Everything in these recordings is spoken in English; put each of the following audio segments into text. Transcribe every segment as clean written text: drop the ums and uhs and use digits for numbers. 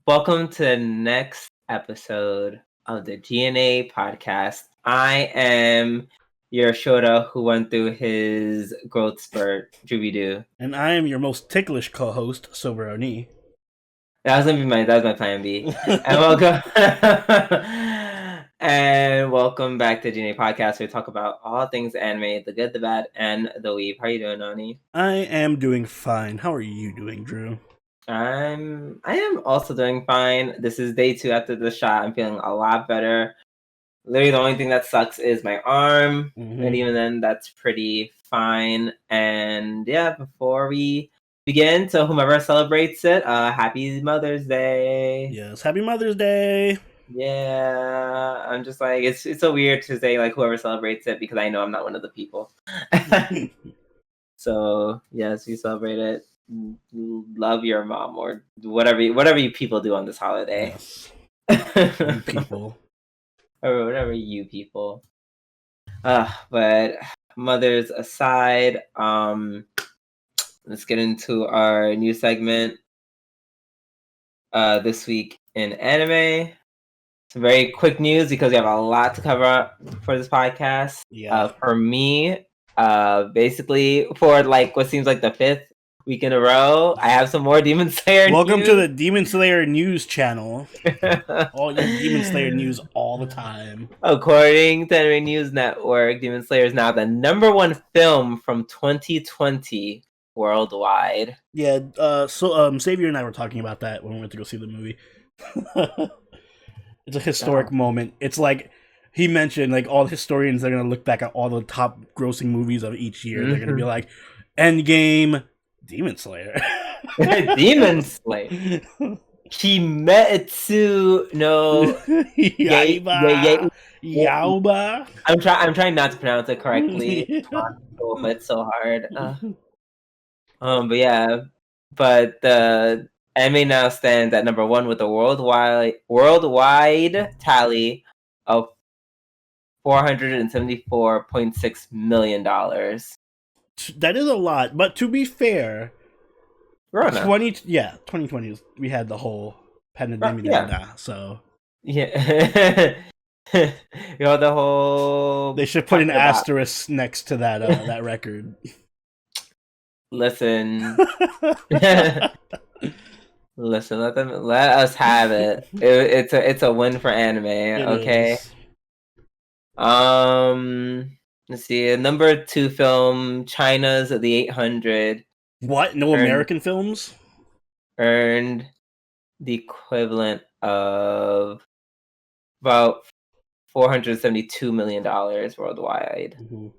Welcome to the next episode of the G&A podcast. I am your Shota who went through his growth spurt, Jubidu. And I am your most ticklish co-host, Soberoni. That was my plan B. And welcome and welcome back to G&A podcast, where we talk about all things anime, the good, the bad, and the weeb. How are you doing, Nani? I am doing fine. How are you doing, Drew? I am also doing fine. This is day 2 after the shot. I'm feeling a lot better. Literally, the only thing that sucks is my arm, and even then, that's pretty fine. And yeah, before we begin, to whomever celebrates it, happy Mother's Day. Yes, happy Mother's Day. Yeah, I'm just like, it's so weird to say like whoever celebrates it, because I know I'm not one of the people. So yes, we celebrate it. Love your mom, or whatever you people do on this holiday. Yes. You people. Or whatever you people. But mothers aside, let's get into our new segment. This week in anime. Some very quick news because we have a lot to cover up for this podcast. Yeah. For me, basically for like what seems like the 5th week in a row, I have some more Demon Slayer Welcome news. to the Demon Slayer news channel. All your Demon Slayer news all the time. According to Anime News Network, Demon Slayer is now the #1 film from 2020 worldwide. Yeah, so Xavier and I were talking about that when we went to go see the movie. It's a historic moment. It's like he mentioned, like all the historians are gonna look back at all the top grossing movies of each year. They're gonna be like, Endgame, Demon Slayer. Demon Slayer. Kimetsu no Yauba. I'm trying not to pronounce it correctly. It's so hard. But yeah, but the anime now stands at #1 with a worldwide tally of $474.6 million. That is a lot, but to be fair, Corona. 2020 we had the whole pandemic, so yeah. You know, the whole. They should put an asterisk next to that that record. Listen. Listen, let us have it. It's a win for anime, okay? Let's see. #2 film, China's The 800. What? No American films? Earned the equivalent of about $472 million worldwide. Mm-hmm.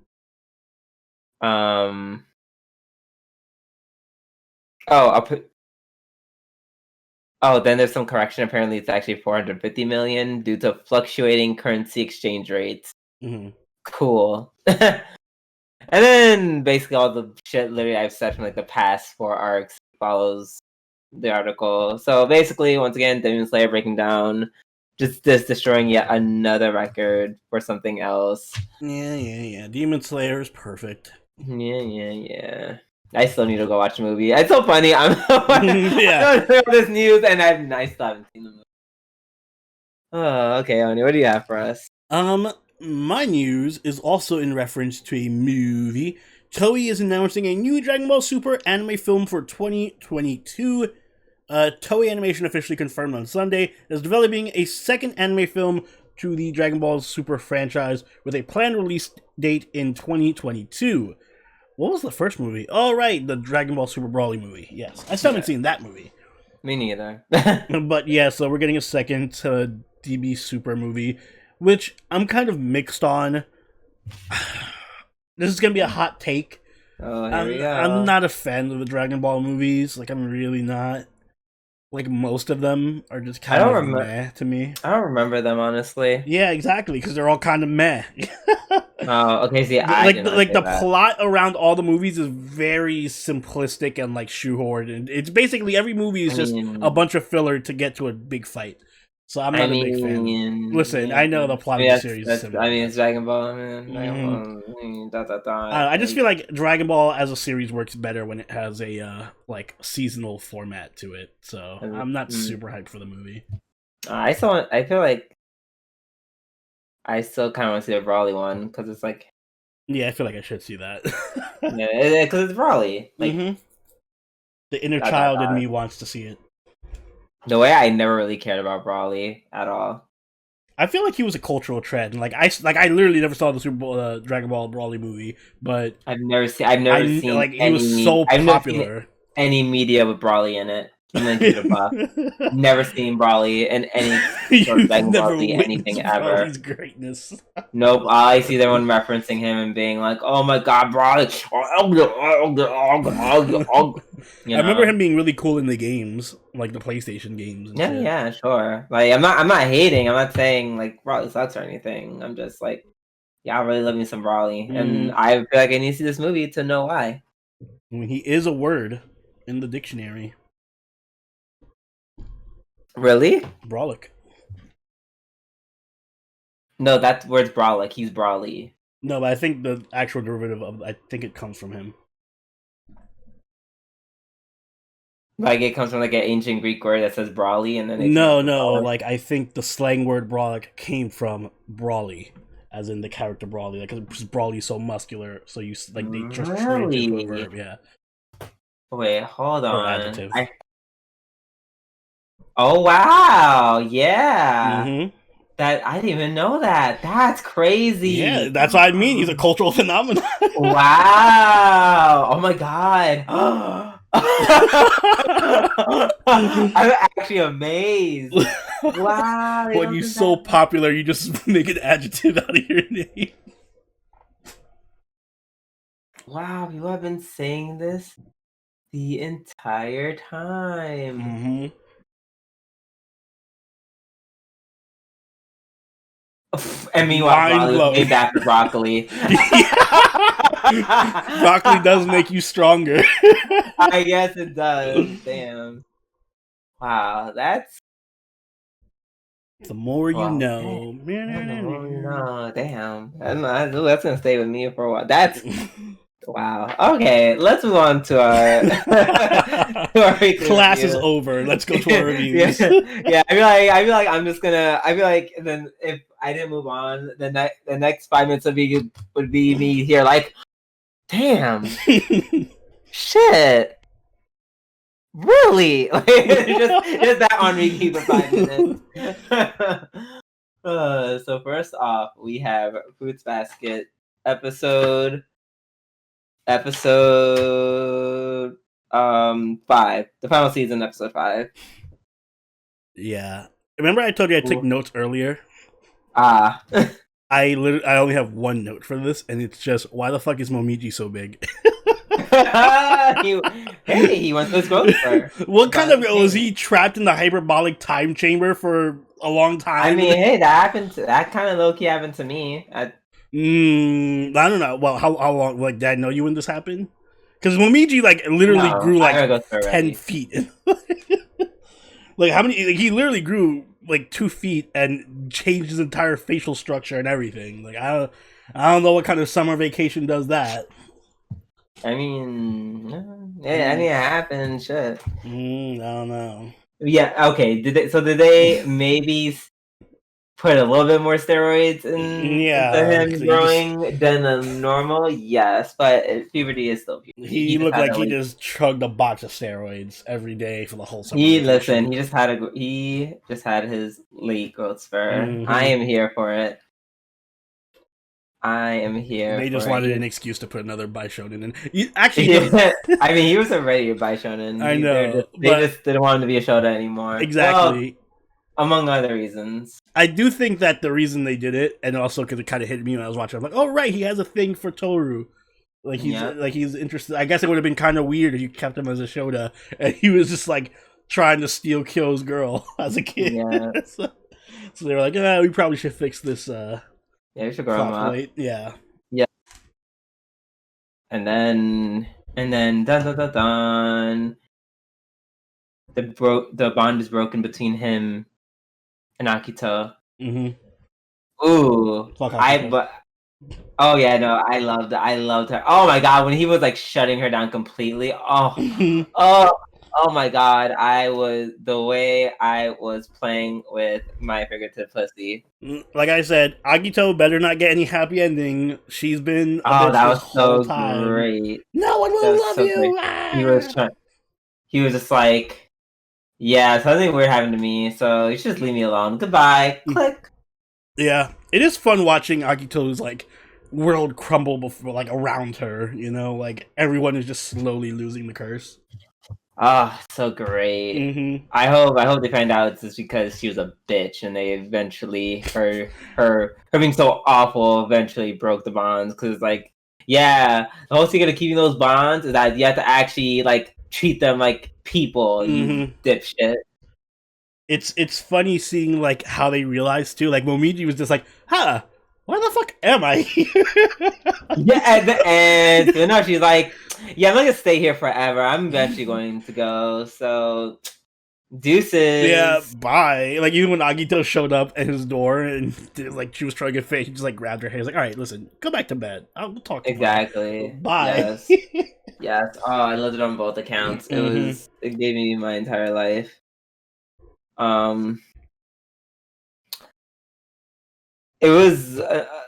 Then there's some correction. Apparently, it's actually 450 million due to fluctuating currency exchange rates. Mm-hmm. Cool. And then basically all the shit literally I've said from like the past 4 arcs follows the article. So basically, once again, Demon Slayer breaking down, just destroying yet another record for something else. Yeah. Demon Slayer is perfect. Yeah. I still need to go watch the movie. It's so funny. I don't know this news, and I still haven't seen the movie. Oh, okay, Oni, what do you have for us? My news is also in reference to a movie. Toei is announcing a new Dragon Ball Super anime film for 2022. Toei Animation officially confirmed on Sunday is developing a second anime film to the Dragon Ball Super franchise with a planned release date in 2022. What was the first movie? Oh, right, the Dragon Ball Super Broly movie. Yes, I still haven't seen that movie. Me neither. But yeah, so we're getting a second DB Super movie, which I'm kind of mixed on. This is going to be a hot take. Oh, here we go. I'm not a fan of the Dragon Ball movies. Like, I'm really not. Like, most of them are just kind of meh to me. I don't remember them, honestly. Yeah, exactly, because they're all kind of meh. Oh, okay, see, the plot around all the movies is very simplistic and, like, shoehorned. And it's basically every movie is just a bunch of filler to get to a big fight. So I'm not a big fan. Listen, I know the plot of the series is similar. I mean, it's Dragon Ball, man. I just feel like Dragon Ball as a series works better when it has a like seasonal format to it. So I'm not super hyped for the movie. I feel like I still kind of want to see the Broly one because it's like. Yeah, I feel like I should see that. Yeah, because it's Broly. Like, the inner child in me wants to see it. The way I never really cared about Broly at all. I feel like he was a cultural trend. Like I literally never saw the Dragon Ball Broly movie, but I've never seen like he was so popular. Any media with Broly in it. Never seen Broly in any sort of Dragon Ball Z anything ever. Broly's greatness. Nope. All I see everyone referencing him and being like, "Oh my god, Broly!" I remember him being really cool in the games, like the PlayStation games. And shit. Yeah, sure. Like I'm not hating. I'm not saying like Broly sucks or anything. I'm just like, yeah, I really love me some Broly, and I feel like I need to see this movie to know why. I mean, he is a word in the dictionary. Really? Brolic. No, that word's Brolic. He's Broly. No, but I think the actual derivative of I think it comes from him. Like it comes from like an ancient Greek word that says Broly, and then no, like I think the slang word Brolic came from Brawly, as in the character Brawly, like because Brawly's so muscular, so you like they just translate it to a verb, yeah. Wait, hold on. Or adjective. Oh wow, yeah. That I didn't even know that. That's crazy. Yeah, that's what I mean. He's a cultural phenomenon. Wow. Oh my god. I'm actually amazed. Wow. When you're so popular, you just make an adjective out of your name. Wow, people have been saying this the entire time. And meanwhile, Broly named after broccoli. Broccoli does make you stronger. I guess it does. Damn. Wow, that's. The more you know. The more you know. Damn. That's gonna stay with me for a while. That's. Wow. Okay, let's move on to our. Class is over. Let's go to our reviews. Yeah, I feel like I'm just gonna. I feel like then if I didn't move on, the next 5 minutes would be me here like, damn, shit, really? Like, just that on repeat for 5 minutes. So first off, we have Fruits Basket episode 5, the final season, episode 5. Yeah, remember I told you I took notes earlier? I only have one note for this, and it's just, why the fuck is Momiji so big? He went to his growth spurt. What kind of was he trapped in the hyperbolic time chamber for a long time? I mean, hey, that kind of low key happened to me. I don't know. Well, how long? Like, did I know you when this happened? Because Momiji like literally grew like 10 feet. Like how many? Like, he literally grew like 2 feet and changed his entire facial structure and everything. Like I don't know what kind of summer vacation does that. I mean, it happened. Shit. I don't know. Yeah. Okay. Did they maybe put a little bit more steroids into him growing than normal? Yes, but puberty is still puberty. He looked like he just chugged a box of steroids every day for the whole summer. He just had his late growth spurt. I am here for it. I am here. They just wanted an excuse to put another Bishonen in. I mean, he was already a Bishonen. I know. They just didn't want him to be a Shota anymore. Exactly. Well, among other reasons. I do think that the reason they did it, and also because it kind of hit me when I was watching, I'm like, oh right, he has a thing for Toru. Like he's interested. I guess it would have been kind of weird if you kept him as a Shota, and he was just like trying to steal Kyo's girl as a kid. Yeah. So they were like, we probably should fix this. Yeah, we should grow him up. Yeah. Yeah. And then dun dun dun dun. The bond is broken between him and Akito. Ooh, fuck Akito. Oh yeah, no, I loved her. Oh my god, when he was like shutting her down completely. Oh my god, the way I was playing with my figurative pussy. Like I said, Agito better not get any happy ending. She's been a bitch that this was whole so time. great. No one will love you. He was just like, yeah, something weird happened to me, so you should just leave me alone. Goodbye. Click. Yeah, it is fun watching Agito's like world crumble before, like around her. You know, like everyone is just slowly losing the curse. So great. I hope they find out it's just because she was a bitch, and they eventually her being so awful eventually broke the bonds. Because like, yeah, the whole secret of keeping those bonds is that you have to actually like treat them like people. You dipshit. It's funny seeing like how they realize too. Like Momiji was just like, "Huh, why the fuck am I here?" Yeah, at the end, you know, she's like, "Yeah, I'm not gonna stay here forever. I'm eventually going to go." So, deuces. Yeah, bye. Like even when Agito showed up at his door and like she was trying to get fake, he just like grabbed her hair. He's like, "All right, listen, go back to bed. I'll talk to you." Exactly. Bye. Yes. Oh, I loved it on both accounts. It gave me my entire life. It was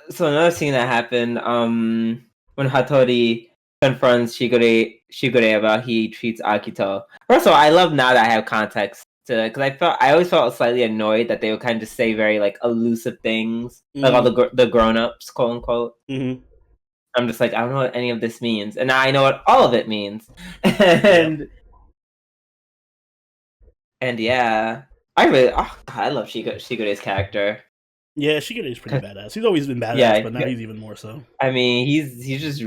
so another scene that happened. When Hattori confronts Shigure about he treats Akito. First of all, I love now that I have context to because I always felt slightly annoyed that they would kind of just say very like elusive things, like all the grown ups, quote unquote. I'm just like, I don't know what any of this means, and now I know what all of it means. And yeah, I love Shigure's character. Yeah, Shigure's pretty badass. He's always been badass, but now he's even more so. I mean, he's just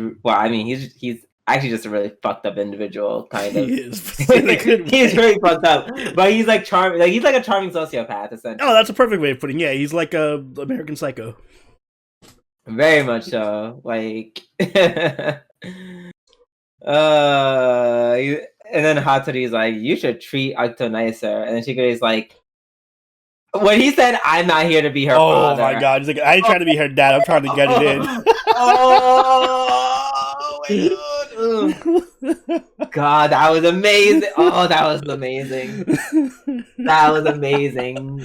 he's actually just a really fucked up individual, kind of. He is. He's really fucked up, but he's like charming. Like he's like a charming sociopath, essentially. Oh, that's a perfect way of putting it. Yeah, he's like a American Psycho. Very much so. Like, and then Hattori's like, you should treat Akito nicer, and then Shigure's like, when he said, "I'm not here to be her father." Oh my god! He's like, I ain't trying to be her dad. I'm trying to get it in. Oh my god! God, that was amazing. Oh, that was amazing. That was amazing.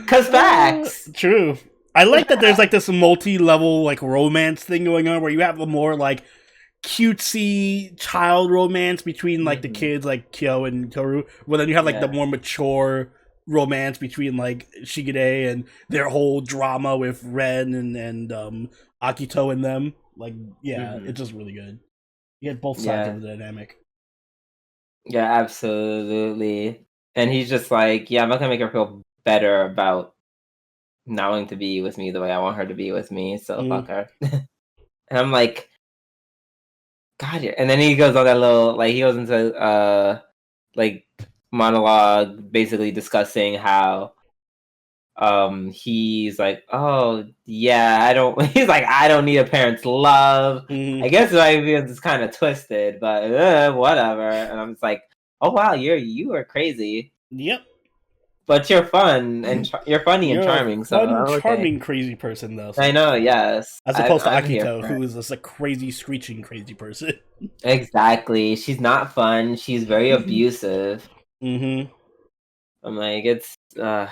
Cause facts. True. I like that there's like this multi-level like romance thing going on where you have a more like cutesy child romance between like the kids like Kyo and Toru, but then you have like the more mature romance between like Shigure and their whole drama with Ren and Akito and them. Like, it's just really good. You get both sides of the dynamic. Yeah, absolutely. And he's just like, I'm not gonna make her feel better about not wanting to be with me the way I want her to be with me, so fuck her. And I'm like, God, and then he goes on that little he goes into like monologue basically discussing how he's like, oh yeah, he's like, I don't need a parent's love. I guess it's kind of twisted, but whatever. And I'm just like, oh wow, you are crazy. Yep. But you're fun and you're funny and charming. Charming, crazy person though. So. I know, yes. As opposed to Akito, who is just a crazy, screeching, crazy person. Exactly. She's not fun. She's very abusive. I'm like, it's can't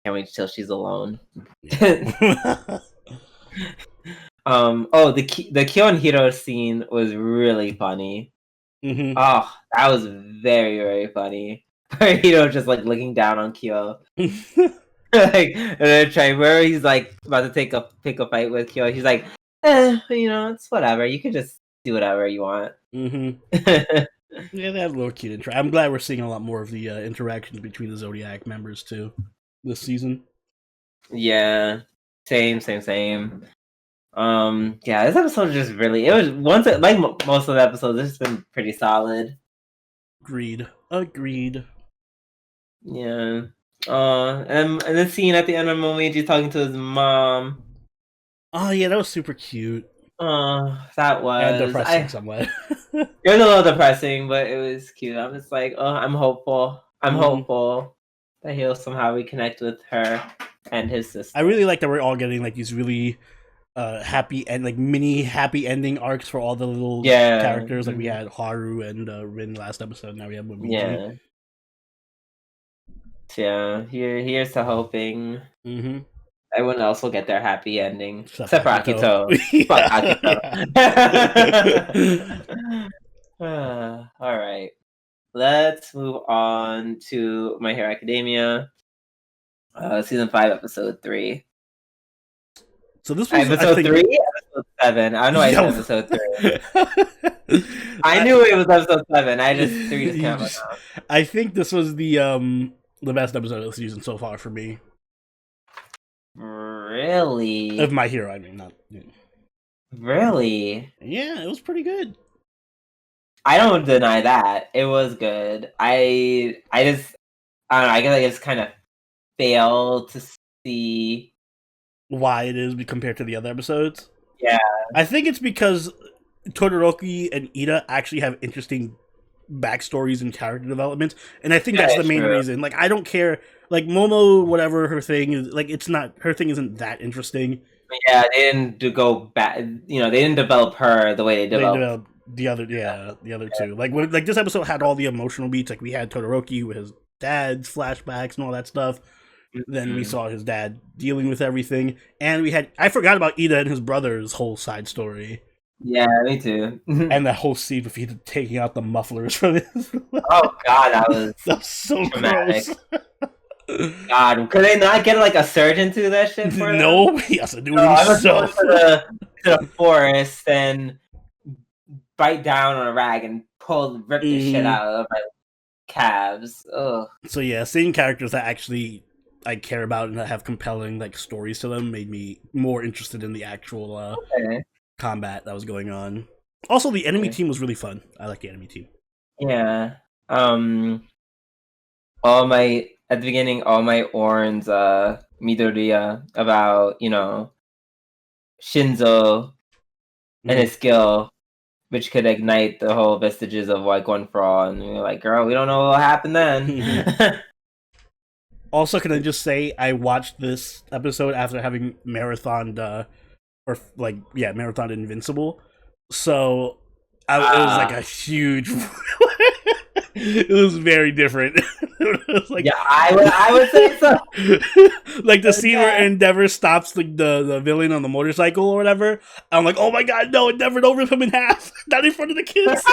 wait till she's alone. The Kyo and Hiro scene was really funny. Oh, that was very, very funny. Hiro just like looking down on Kyo. Like, and then trying where he's like about to pick a fight with Kyo. He's like, it's whatever. You can just do whatever you want. Yeah, they had a little cute interaction. I'm glad we're seeing a lot more of the interactions between the Zodiac members too this season. Yeah, same. This episode just really like most of the episodes. It's been pretty solid. Agreed. Yeah. And the scene at the end of Momiji talking to his mom. Oh yeah, that was super cute. That was and depressing somewhat. It was a little depressing, but it was cute. I'm just like, I'm hopeful. I'm hopeful that he'll somehow reconnect with her. and his sister. I really like that we're all getting like these really happy and like mini happy ending arcs for all the little characters. Like we had Haru and Rin last episode. Now we have Momiji. Yeah. Here's to hoping everyone else will get their happy ending, except for Akito. Fuck Akito. All right, let's move on to My Hero Academia, season 5, episode 3. So this was episode 3, episode 7. I don't know why I said episode 3. I knew it was episode 7. I just 3 just came out. I think this was the best episode of the season so far for me. Really? Of My Hero, I mean, not. Really? Yeah, it was pretty good. I don't deny that. It was good. I don't know, I guess I just kind of failed to see why it is compared to the other episodes. Yeah. I think it's because Todoroki and Ida actually have interesting backstories and character development, and I think that's the main reason. Like, I don't care. Like, Momo, whatever her thing is, like, it's not, her thing isn't that interesting. Yeah, they didn't go back. You know, they didn't develop her the way they developed the other two. Like this episode had all the emotional beats. Like, we had Todoroki with his dad's flashbacks and all that stuff. Then we saw his dad dealing with everything, and I forgot about Ida and his brother's whole side story. Yeah, me too. And that whole scene of Ida taking out the mufflers for this. Oh God, that was so dramatic. God, could they not get like a surgeon to that shit for them? No, he has to do it himself. To the forest and bite down on a rag and rip the shit out of my calves. Ugh. So yeah, seeing characters that actually I care about and that have compelling like stories to them made me more interested in the actual combat that was going on. Also, the enemy team was really fun. I like the enemy team. Yeah. At the beginning, all my Orns, Midoriya, about, you know, Shinzo and his skill, which could ignite the whole vestiges of like One for All, and we were like, girl, we don't know what will happen then. Also, can I just say I watched this episode after having marathoned marathoned Invincible. So it was like a huge it was very different. It was like, yeah, I would say so. Like the scene where Endeavor stops the villain on the motorcycle or whatever. I'm like, oh my God, no, Endeavor, don't rip him in half. Not in front of the kids.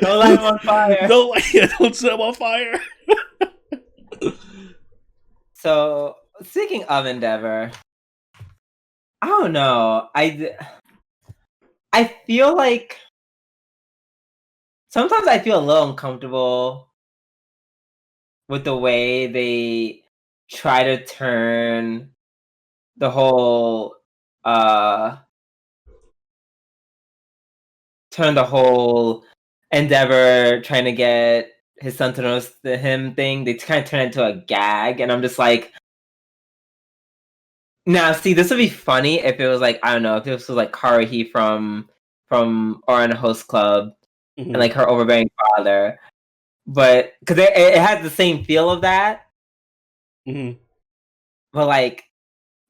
Don't light him on fire. Don't set him on fire. So, speaking of Endeavor, I don't know. I feel like sometimes I feel a little uncomfortable with the way they try to turn the whole Endeavor trying to get his son to notice him thing. They kind of turn it into a gag, and I'm just like, now see, this would be funny if it was like, I don't know, if this was like Haruhi from Oran Host Club and like her overbearing father, but because it has the same feel of that. But like,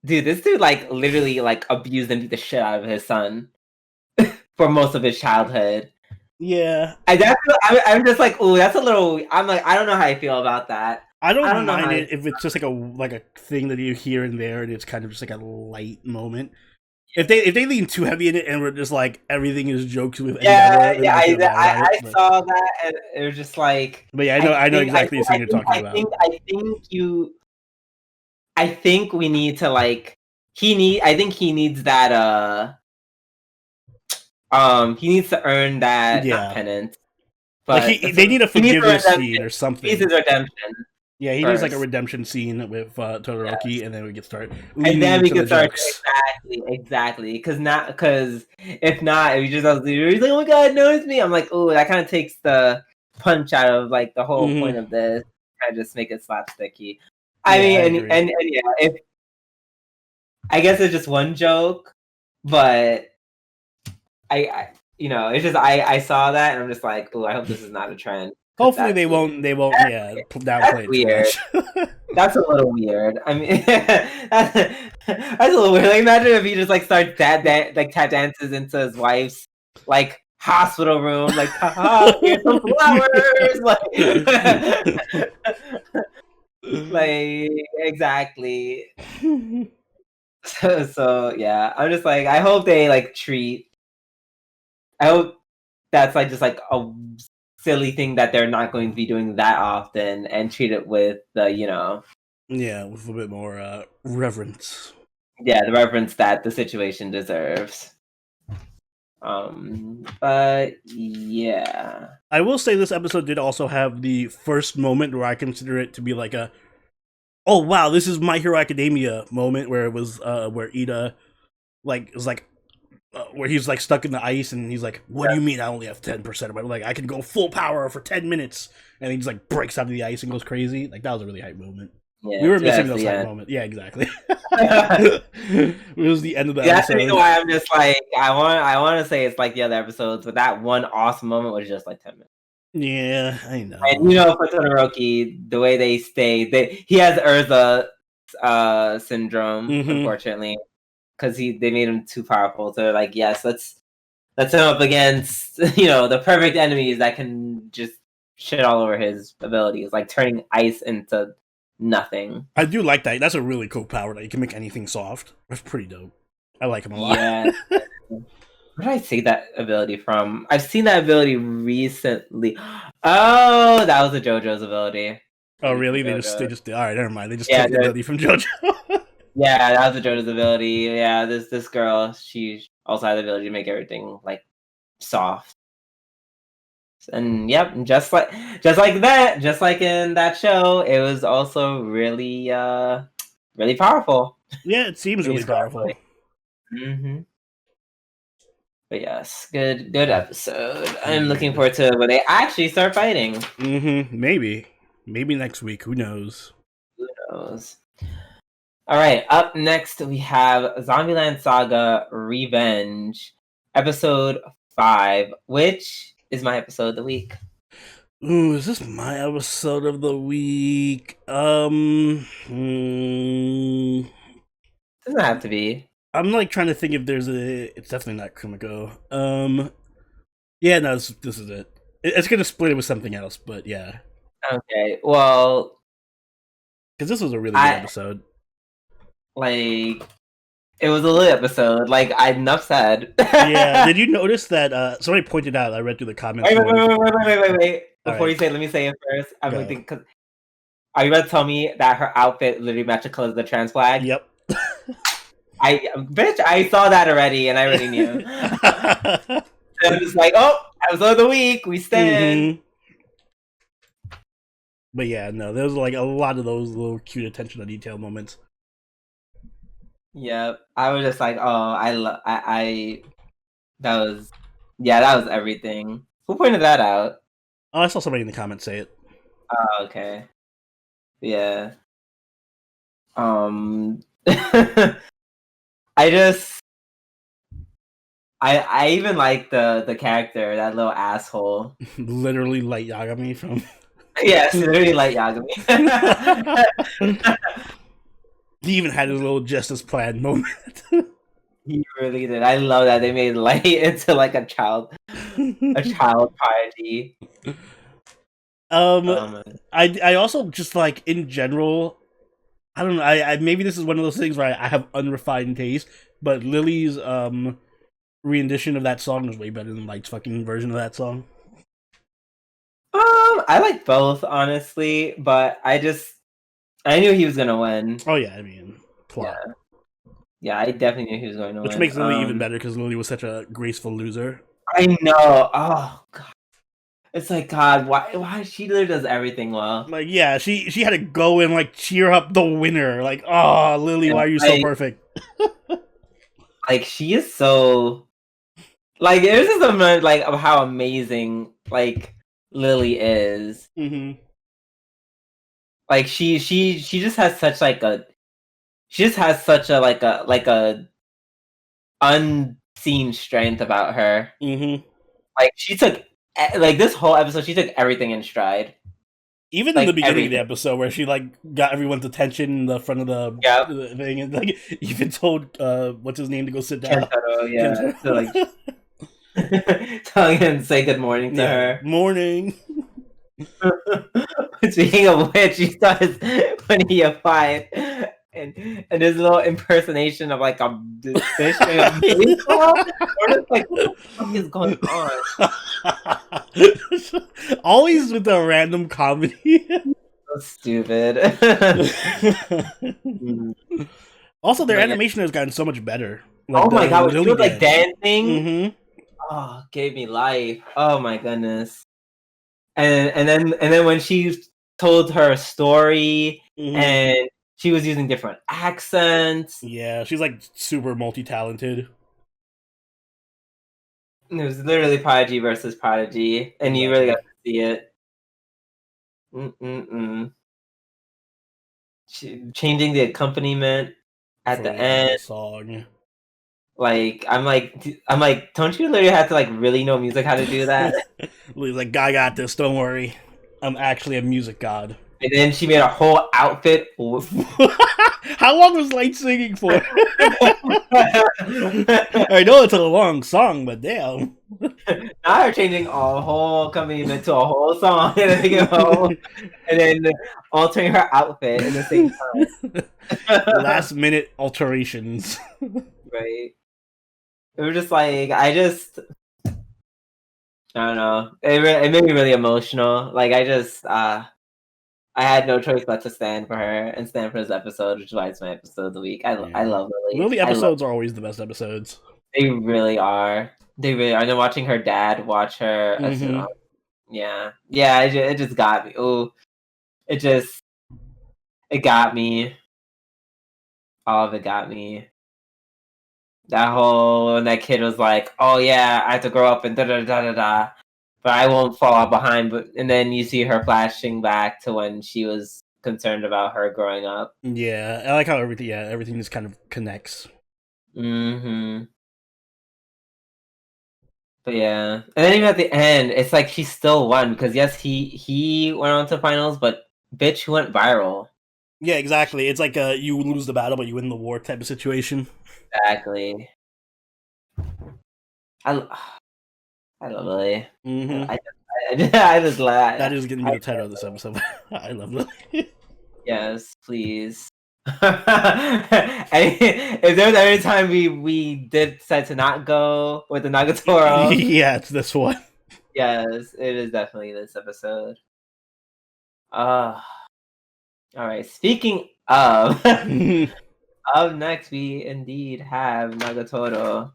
dude, this dude like literally like abused and beat the shit out of his son for most of his childhood. Yeah, I'm just like, ooh, that's a little. I'm like, I don't know how I feel about that. I don't mind it if it's just like a thing that you hear in there and it's kind of just like a light moment. If they lean too heavy in it and we're just like everything is jokes with Endeavor, I saw that and it was just like. But yeah, I know exactly the scene you're talking about. I think we need to like. I think he needs that. He needs to earn that not penance. But like they need a forgiveness scene or something. He needs his redemption. Yeah, he needs like a redemption scene with Todoroki, and then we can start. And then we can start exactly. Because if not, if we just he's like, oh my God, knows me. I'm like, oh, that kind of takes the punch out of like the whole point of this. Kind of just make it slapsticky. I mean, and yeah, if I guess it's just one joke, but I it's just I saw that and I'm just like, oh, I hope this is not a trend. Hopefully they won't. They won't. Yeah, downplay it weird. too much. That's a little weird. I mean, that's a little weird. Like, imagine if he just like starts tap dances into his wife's like hospital room, like, haha, here's some flowers, like exactly. So yeah, I'm just like, I hope they like treat. I hope that's like just like a silly thing that they're not going to be doing that often, and treat it with the yeah, with a bit more reverence. Yeah, the reverence that the situation deserves. But yeah, I will say this episode did also have the first moment where I consider it to be like a, oh wow, this is My Hero Academia moment, where it was where Ida like is like where he's like stuck in the ice and he's like, what do you mean I only have 10% of my, like I can go full power for 10 minutes, and he just like breaks out of the ice and goes crazy. Like that was a really hype moment. Yeah, we were missing those hype moments. Yeah, exactly. It was the end of the episode. That's the reason why I'm just like, I want to say it's like the other episodes, but that one awesome moment was just like 10 minutes. Yeah, I know. And for Todoroki, the way they stay, he has Urza syndrome, unfortunately, because they made him too powerful. So they're like, yes, let's him up against the perfect enemies that can just shit all over his abilities, like turning ice into nothing. I do like that. That's a really cool power that you can make anything soft. That's pretty dope. I like him a lot. Yeah. Where did I see that ability from? I've seen that ability recently. Oh, that was a JoJo's ability. Oh, really? They just did. All right, never mind. They just took the ability from JoJo. Yeah, that was a JoJo's ability. Yeah, this girl, she also had the ability to make everything like soft. And yep, just like that, just like in that show, it was also really really powerful. Yeah, it seems really powerful. Mm-hmm. But yes, good episode. I'm looking forward to when they actually start fighting. Mm-hmm. Maybe next week. Who knows? All right, up next we have Zombieland Saga Revenge, episode 5, which is my episode of the week. Ooh, is this my episode of the week? Doesn't have to be. I'm like trying to think if there's it's definitely not Kumiko. Yeah, no, this is it. It's gonna split it with something else, but yeah. Okay, well, because this was a really good episode. Like, it was a lit episode. Like, enough said. Yeah. Did you notice that somebody pointed out? I read through the comments. Wait. Before you say it, let me say it first. I'm thinking, because are you about to tell me that her outfit literally matched the colors of the trans flag? Yep. I saw that already, and I already knew. I'm just like, oh, episode of the week, we stand. Mm-hmm. But yeah, no, there was like a lot of those little cute attention to detail moments. Yep, I was just like, oh, that was everything. Who pointed that out? Oh, I saw somebody in the comments say it. Oh, okay. Yeah. I even like the character, that little asshole. Literally like Yagami from. Yes, literally like Yagami. He even had his little justice plan moment. He really did. I love that they made Light into like a child party. I also just like in general, I don't know. I maybe this is one of those things where I have unrefined taste, but Lily's rendition of that song is way better than Light's fucking version of that song. I like both, honestly, but I knew he was gonna win. Oh yeah, I mean, plot. Yeah, I definitely knew he was going to win. Which makes Lily even better because Lily was such a graceful loser. I know. Oh god, it's like, God, why she literally does everything well. Like, yeah, she had to go and like cheer up the winner. Like, oh, Lily, why are you so perfect? Like, she is so. Like, it was just a moment like of how amazing like Lily is. Mm-hmm. Like she just has such like a. She just has such a like a unseen strength about her. Mm-hmm. Like, she took like this whole episode, she took everything in stride. Even like, in the beginning everything. of the episode, where she like got everyone's attention in the front of the thing, and like even told what's his name to go sit down. Kentaro, yeah. So like telling him to say good morning to her. Morning. Speaking of which, you saw his when he applied, and his little impersonation of like a fish and a baseball. We're just like, what the fuck is going on? Always with a random comedy. So stupid. Also, their animation has gotten so much better. Like, oh my god, when she was like dancing, mm-hmm. Oh, gave me life. Oh my goodness. And then when she told her story, and she was using different accents. Yeah, she's like super multi-talented. It was literally Prodigy versus Prodigy, and you really got to see it. Changing the accompaniment at the end. Song. Like I'm like, don't you literally have to like really know music how to do that? Like, I got this. Don't worry, I'm actually a music god. And then she made a whole outfit. How long was Light singing for? I know it's a long song, but damn. Now they're changing a whole accompaniment to a whole song, and then altering her outfit at the same time. Last minute alterations. Right. It was just like, I don't know. It made me really emotional. Like, I had no choice but to stand for her and stand for this episode, which is why it's my episode of the week. I love Lily. Lily episodes are always the best episodes. They really are. They really are. And then watching her dad watch her. Yeah. It just got me. Oh, it got me. All of it got me. That whole, when that kid was like, oh yeah, I have to grow up and da-da-da-da-da, but I won't fall behind. And then you see her flashing back to when she was concerned about her growing up. Yeah, I like how everything just kind of connects. Mm-hmm. But yeah. And then even at the end, it's like she still won, because yes, he went on to finals, but bitch, who went viral. Yeah, exactly. It's like you lose the battle, but you win the war type of situation. Exactly. I love Lily. I just laugh. That is going to be the title of this episode. I love Lily. Yes, please. If there was every time we did decide to not go with the Nagatoro. Yeah, it's this one. Yes, it is definitely this episode. All right. Speaking of, up next we indeed have Nagatoro.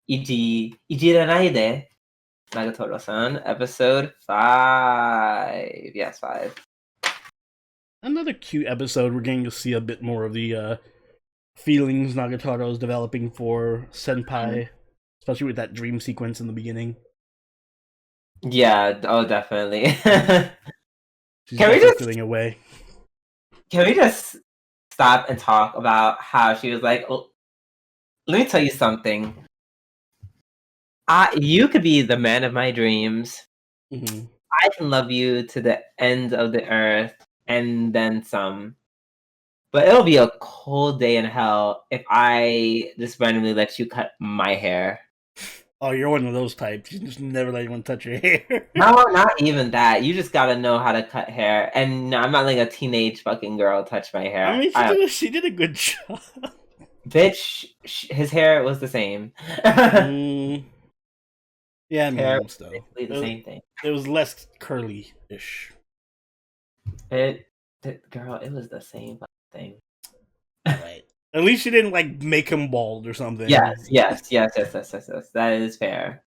Ijiranai Nagatoro-san, episode 5. Yes, 5. Another cute episode. We're getting to see a bit more of the feelings Nagatoro is developing for Senpai, especially with that dream sequence in the beginning. Yeah, oh, definitely. Can we just feeling away? Can we just stop and talk about how she was like, oh, let me tell you something. You could be the man of my dreams. Mm-hmm. I can love you to the end of the earth and then some. But it'll be a cold day in hell if I just randomly let you cut my hair. Oh, you're one of those types. You just never let anyone touch your hair. No, not even that. You just gotta know how to cut hair. And I'm not letting a teenage fucking girl touch my hair. I mean, she did a good job. Bitch, his hair was the same. Yeah, I mean, hair was the same thing. It was less curly-ish. Girl, it was the same thing. Right. At least she didn't like make him bald or something. Yes. That is fair.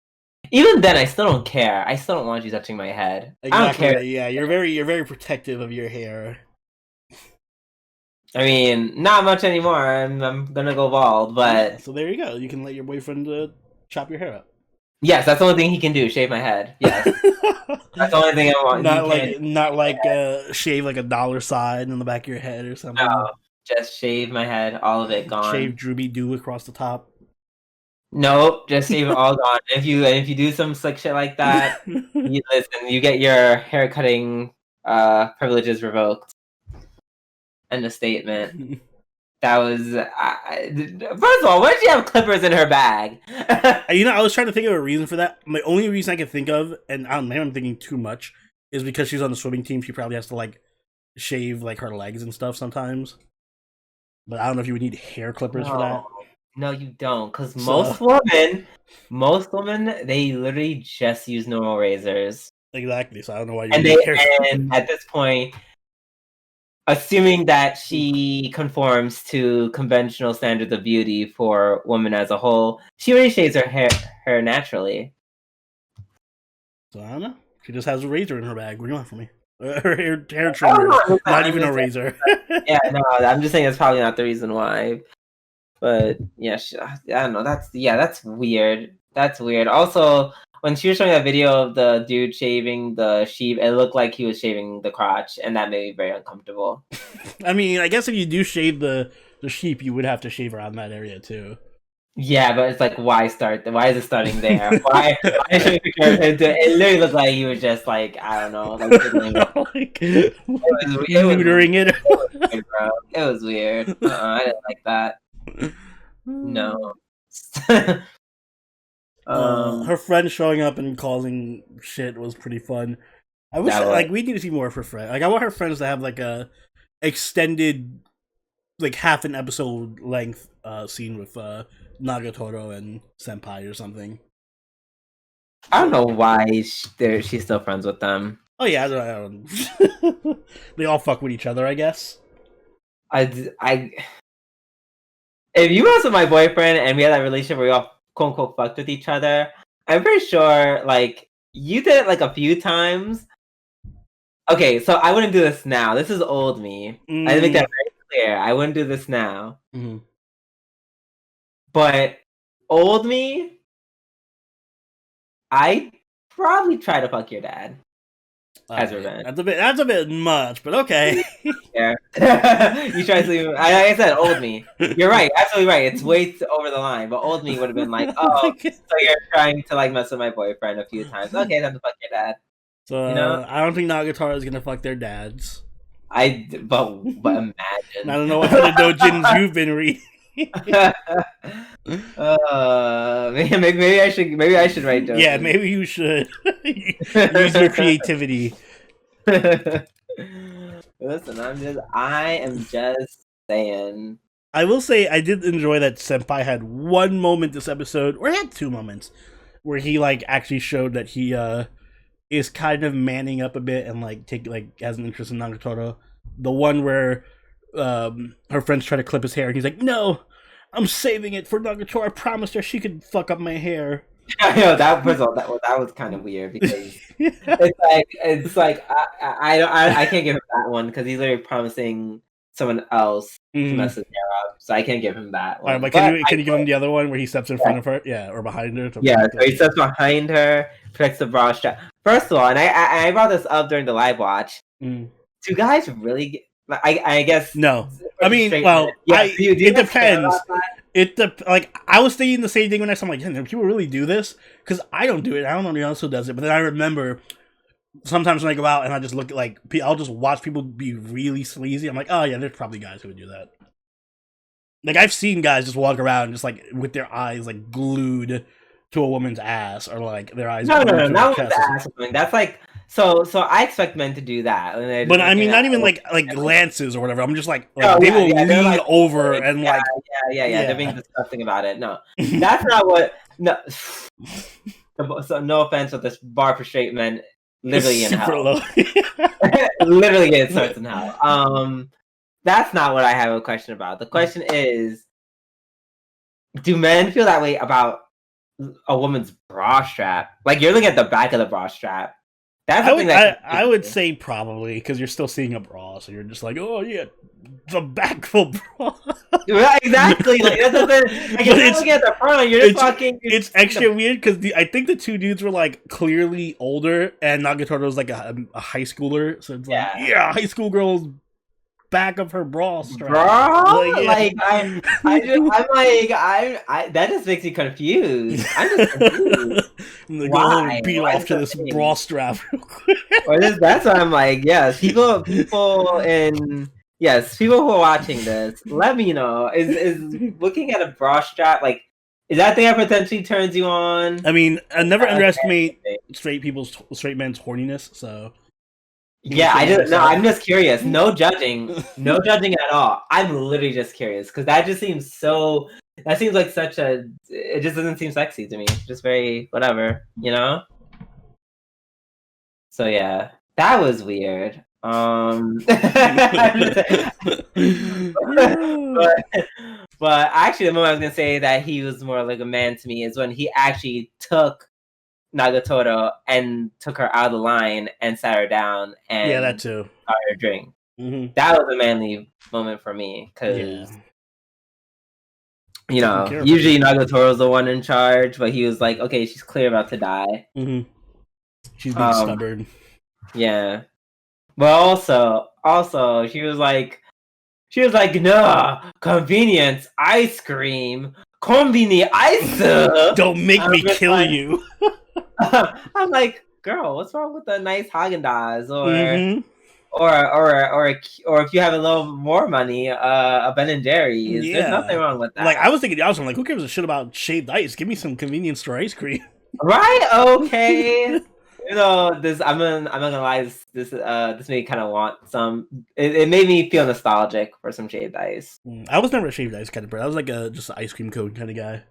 Even then, I still don't care. I still don't want you touching my head. Exactly. I don't care. Yeah, you're very protective of your hair. I mean, not much anymore. I'm gonna go bald, but yeah, so there you go. You can let your boyfriend chop your hair up. Yes, that's the only thing he can do. Shave my head. Yes, that's the only thing I want. Not like shave like a dollar sign in the back of your head or something. No, just shave my head, all of it gone. Shave Drooby Doo across the top. Nope, just shave it all gone. If you do some slick shit like that, you get your hair cutting privileges revoked. End of statement. That was first of all, why did she have clippers in her bag? I was trying to think of a reason for that. My only reason I can think of, and maybe I'm thinking too much, is because she's on the swimming team. She probably has to like shave like her legs and stuff sometimes. But I don't know if you would need hair clippers for that. No, you don't, because most women, they literally just use normal razors. Exactly. So I don't know why you need hair clippers. And at this point, assuming that she conforms to conventional standards of beauty for women as a whole, she already shaves her hair naturally. So I don't know. She just has a razor in her bag. What do you want from me? Her hair trimmer, not even a razor. Yeah, no, I'm just saying that's probably not the reason why. But yeah, I don't know. That's weird. That's weird. Also, when she was showing that video of the dude shaving the sheep, it looked like he was shaving the crotch, and that made me very uncomfortable. I mean, I guess if you do shave the sheep, you would have to shave around that area too. Yeah, but it's like, why start? Why is it starting there? Why should we picture it? It literally looked like he was just like, I don't know, like neutering it. It was weird. I didn't like that. No. Her friend showing up and causing shit was pretty fun. I wish we need to see more of her friend. Like I want her friends to have like a extended, like half an episode length scene with Nagatoro and Senpai or something. I don't know why she's still friends with them. Oh yeah, I don't. They all fuck with each other, I guess. If you were with my boyfriend and we had that relationship where we all quote unquote fucked with each other, I'm pretty sure like you did it like a few times. Okay, so I wouldn't do this now. This is old me. I make that very clear. I wouldn't do this now. Mm-hmm. But old me, I'd probably try to fuck your dad as revenge. That's a bit much, but okay. Yeah. You try to sleep. Like I said, old me. You're right, absolutely right. It's way over the line. But old me would have been like, oh, so you're trying to like mess with my boyfriend a few times. Okay, time to fuck your dad. So you know? I don't think Nagatoro is gonna fuck their dads. But imagine. I don't know what kind of dojins you've been reading. Maybe I should write dojins. Yeah, maybe you should use your creativity. Listen, I am just saying. I will say I did enjoy that Senpai had one moment this episode, or he had two moments, where he like actually showed that he is kind of manning up a bit and like has an interest in Nagatoro. The one where her friends try to clip his hair and he's like, "No, I'm saving it for Nagatoro. I promised her she could fuck up my hair." That was kind of weird because it's like I can't give him that one because he's literally promising someone else to mess his hair up, so I can't give him that one. All right, but can you give him the other one where he steps in front of her, or behind her? Yeah, so he steps behind her, protects the bra strap. First of all, and I brought this up during the live watch. Do guys really get? I guess no. I mean, well, it depends. I was thinking the same thing when I saw. I'm like, yeah, people really do this? Because I don't do it. I don't know anyone else who does it. But then I remember sometimes when I go out and I just look at I'll just watch people be really sleazy. I'm like, oh yeah, there's probably guys who would do that. Like I've seen guys just walk around just like with their eyes like glued to a woman's ass, or like their eyes. No, not with the ass. That's like. So I expect men to do that. But I mean, not even like glances or whatever. I'm just like they will lean over and yeah, they're being disgusting about it. No, that's not what. No, so no offense, but this bar for straight men literally in hell. Low. Literally, it starts in hell. That's not what I have a question about. The question is, do men feel that way about a woman's bra strap? Like you're looking at the back of the bra strap. That's I would say probably because you're still seeing a bra, so you're just like, oh yeah, the back full bra. Right, exactly. Like that's the thing. Like, you're looking at the front, you're just fucking. It's extra weird because I think the two dudes were like clearly older, and Nagatoro was like a high schooler, so it's like high school girls back of her bra strap. Bro, that just makes me confused. I'm just confused. Why? Beat Why off to this bra strap real quick. That's why I'm like, yes, people who are watching this, let me know. Is looking at a bra strap like, is that thing that potentially turns you on? I mean, I never underestimate straight men's horniness. So yeah, I'm just curious. No judging at all. I'm literally just curious because that just seems so. That seems like such a. It just doesn't seem sexy to me. Just very whatever, you know. So yeah, that was weird. But actually, the moment I was gonna say that he was more like a man to me is when he actually took Nagatoro and took her out of the line and sat her down and that too. got her a drink. Mm-hmm. That was a manly moment for me because you know usually Nagatoro's the one in charge, but he was like, okay, she's clear about to die. Mm-hmm. She's being stubborn. Yeah, but also she was like, no, convenience ice cream, konbini ice. Don't make me kill you. I'm like, girl, what's wrong with a nice Haagen-Dazs or if you have a little more money, a Ben & Jerry's. Yeah. There's nothing wrong with that. Like I was thinking, I'm like, who gives a shit about shaved ice? Give me some convenience store ice cream. Right? Okay. You know, I'm not gonna lie. This made me kind of want some. It made me feel nostalgic for some shaved ice. I was never a shaved ice kind of person. I was like just an ice cream cone kind of guy.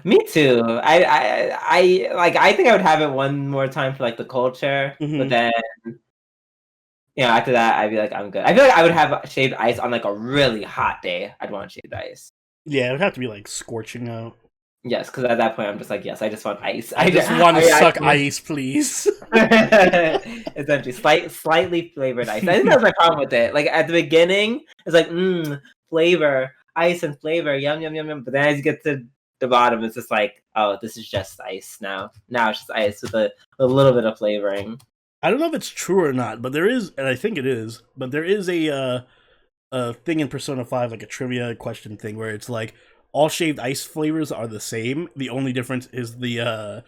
Me too. I think I would have it one more time for like the culture, but then after that I'd be like, I'm good. I feel like I would have shaved ice on like a really hot day. I'd want shaved ice. Yeah, it would have to be like scorching out. Yes, because at that point I'm just like, yes, I just want ice. I just want to suck ice, please. Essentially, slightly flavored ice. I think that's my problem with it. Like at the beginning, it's like flavor, ice and flavor, yum yum yum yum. But then as you get to the bottom, it's just like, oh, this is just ice now. Now it's just ice with a little bit of flavoring. I don't know if it's true or not, but there is, and I think it is. But there is a thing in Persona 5, like a trivia question thing, where it's like, all shaved ice flavors are the same. The only difference is the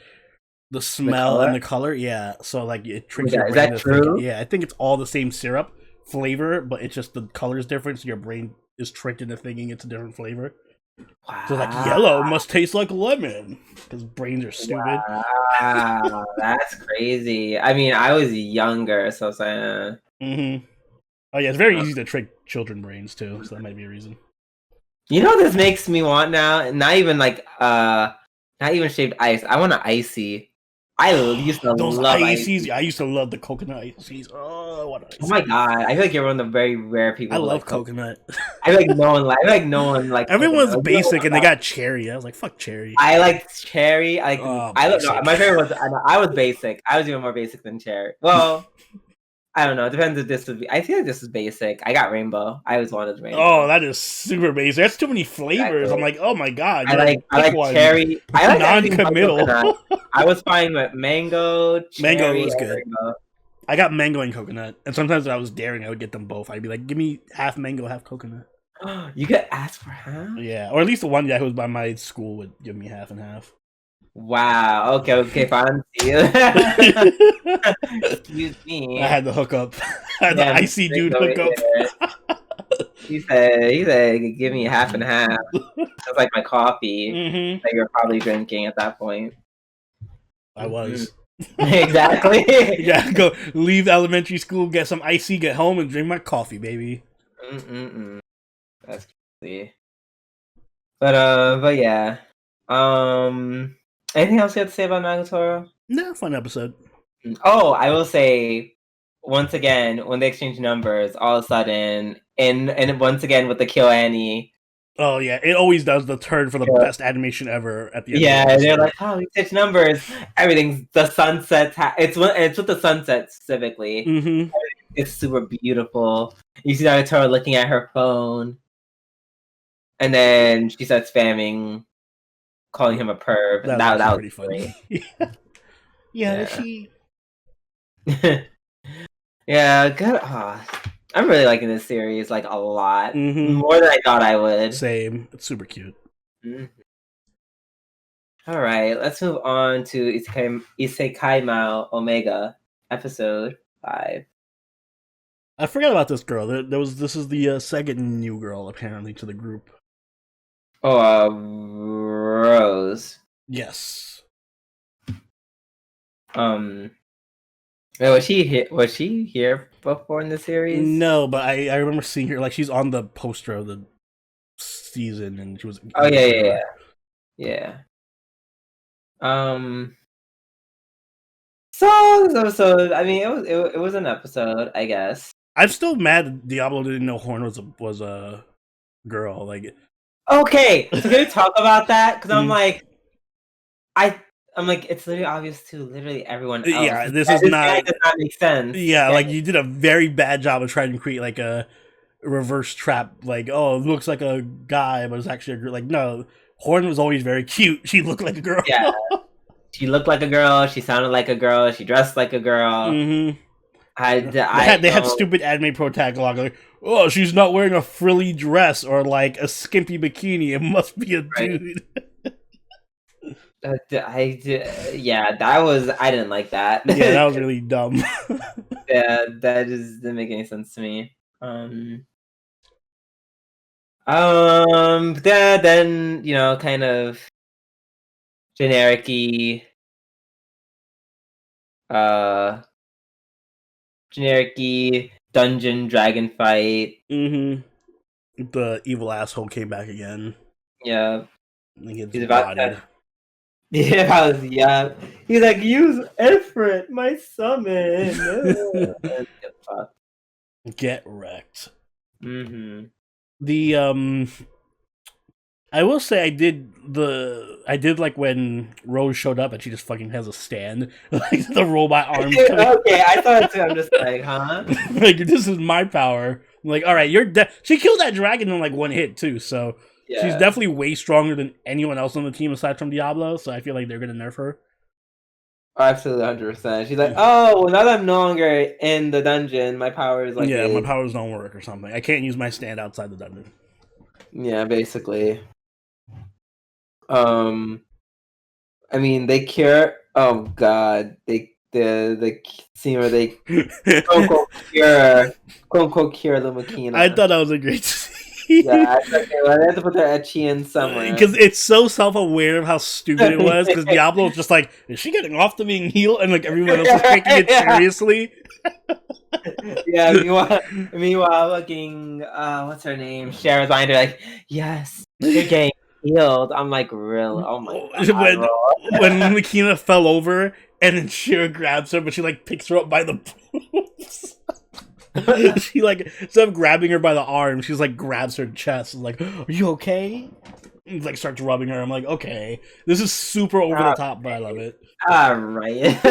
smell and the color. Yeah, so like it tricks your brain. Is that true? Yeah, I think it's all the same syrup flavor, but it's just the color is different, so your brain is tricked into thinking it's a different flavor. Wow. So like yellow must taste like lemon because brains are stupid. Wow, that's crazy. I mean, I was younger, so I was like, Oh yeah, it's very easy to trick children brains too, so that might be a reason. You know what this makes me want now? Not even shaved ice. I want an icy. I used to those love ices. I used to love the coconut ices. Oh, what ice. Oh my god! I feel like you're one of the very rare people. I love coconut. I feel like no one like. Everyone's coconut. Basic, and they got cherry. I was like, fuck cherry. I like cherry. I don't know. My favorite was. I was basic. I was even more basic than cherry. Well. I don't know. It depends if this would be. I feel like this is basic. I got rainbow. I always wanted rainbow. Oh, that is super basic. That's too many flavors. Exactly. I'm like, oh my god. I like cherry. I like non-committal. I was fine with mango. Cherry, mango was good. Rainbow. I got mango and coconut, and sometimes when I was daring, I would get them both. I'd be like, give me half mango, half coconut. You could ask for half. Yeah, or at least the one guy who was by my school would give me half and half. Wow. Okay, fine. Excuse me. I had the hookup. I had the icy dude hookup. He said, give me half and half. That's like my coffee that you're probably drinking at that point. I was. Exactly. Yeah, go leave elementary school, get some icy, get home, and drink my coffee, baby. That's crazy. But yeah. Anything else you have to say about Nagatoro? No, fun episode. Oh, I will say, once again, when they exchange numbers, all of a sudden, and once again with the Kill Annie. Oh yeah, it always does the turn for the best animation ever at the end. Yeah, and they're like, oh, we switch numbers. Everything's the sunsets. It's with the sunset specifically. It's super beautiful. You see Nagatoro looking at her phone, and then she starts spamming. Calling him a perv. That was pretty funny. Yeah, she. Yeah, good. Oh, I'm really liking this series like a lot. Mm-hmm. More than I thought I would. Same. It's super cute. Mm-hmm. All right, let's move on to Isekai Maou Omega, episode 5. I forgot about this girl. This is the second new girl apparently to the group. Oh, Rose. Yes. Wait, was she here before in the series? No, but I remember seeing her. Like, she's on the poster of the season, and she was. Oh yeah. So this episode, I mean, it was an episode, I guess. I'm still mad Diablo didn't know Horn was a girl. Like, okay, so can we talk about that? Because I'm like, it's literally obvious to literally everyone else. Yeah, this does not make sense. Yeah, like you did a very bad job of trying to create like a reverse trap. Like, oh, it looks like a guy, but it's actually a girl. Like, no, Horn was always very cute. She looked like a girl. Yeah, she looked like a girl. She sounded like a girl. She dressed like a girl. Mm-hmm. They had stupid anime pro tag like, oh, she's not wearing a frilly dress or like a skimpy bikini. It must be a dude. I didn't like that. Yeah, that was really dumb. Yeah, that just didn't make any sense to me. Then kind of generic-y dungeon dragon fight. Mm-hmm. The evil asshole came back again. Yeah. He's about to... Yeah, he's like, use Ifrit, my summon. Get wrecked. Mm-hmm. The I will say I did like when Rose showed up and she just fucking has a stand, like the robot arms. Okay, I thought it too. I'm just like, huh? Like, this is my power. I'm like, all right, you're dead. She killed that dragon in like one hit too, so yeah. She's definitely way stronger than anyone else on the team aside from Diablo. So I feel like they're gonna nerf her. Absolutely, 100%. She's like, oh, well, now that I'm no longer in the dungeon, my powers like my powers don't work or something. I can't use my stand outside the dungeon. Yeah, basically. I mean, they cure. Oh God, the scene where they quote unquote cure Lumikina. I thought that was a great scene. Yeah, I had to put their ecchi in somewhere because it's so self-aware of how stupid it was. Because Diablo was just like, "Is she getting off to being healed?" And like everyone else was taking it seriously. Yeah. Meanwhile, fucking what's her name? Cher's behind her, like, yes, you're getting healed. I'm like, real? Oh my God. When Makina fell over and then Shira grabs her, but she like picks her up by the boobs. She like, instead of grabbing her by the arm, she's like grabs her chest and like, are you okay? And like starts rubbing her. I'm like, okay, this is super over the top, but I love it. Alright.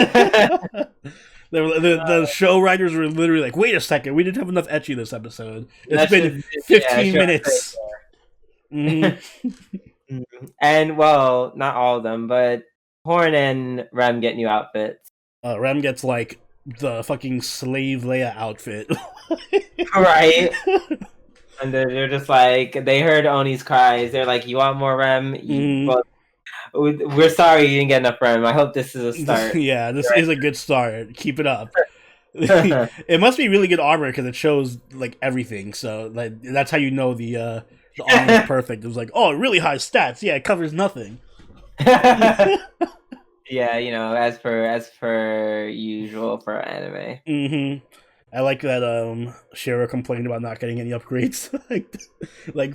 The show writers were literally like, wait a second, we didn't have enough ecchi this episode. It's been 15 minutes. Mm-hmm. And well, not all of them, but Horn and Rem get new outfits. Rem gets like the fucking slave Leia outfit. Right. And they're just like, they heard Oni's cries. They're like, you want more Rem? Well, we're sorry you didn't get enough Rem. I hope this is a start. Yeah, this is a good start. Keep it up. It must be really good armor because it shows like everything. So like that's how you know the armor is perfect. It was like, oh, really high stats. Yeah, it covers nothing. Yeah, as per usual for anime. Mm-hmm. I like that Shira complained about not getting any upgrades.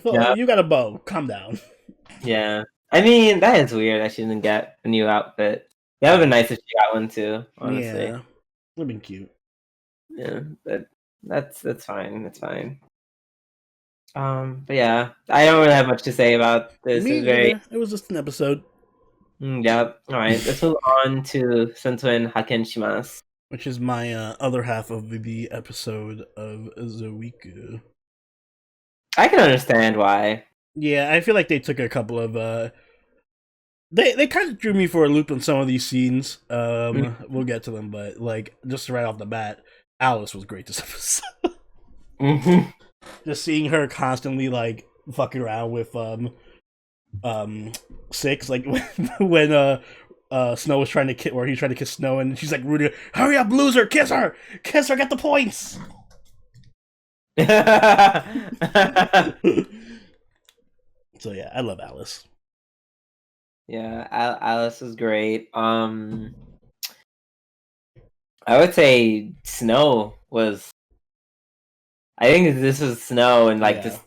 Oh, you got a bow. Calm down. Yeah. I mean, that is weird that she didn't get a new outfit. That would have been nice if she got one too, honestly. Yeah. Would have been cute. Yeah, but that's fine. That's fine. But yeah, I don't really have much to say about this. It was just an episode. Yep. All right, let's move on to Sentouin Hakenshimasu, which is my other half of the episode of the week. I can understand why. Yeah, I feel like they took a couple of they kind of drew me for a loop in some of these scenes. We'll get to them, but like just right off the bat, Alice was great this episode. Mm-hmm. Just seeing her constantly like fucking around with Six, like when Snow was trying to kiss, or he's trying to kiss Snow, and she's like, "Rudy, hurry up, loser, kiss her, get the points." So yeah, I love Alice. Yeah, Alice is great. I would say Snow was. I think this was Snow and like Yeah.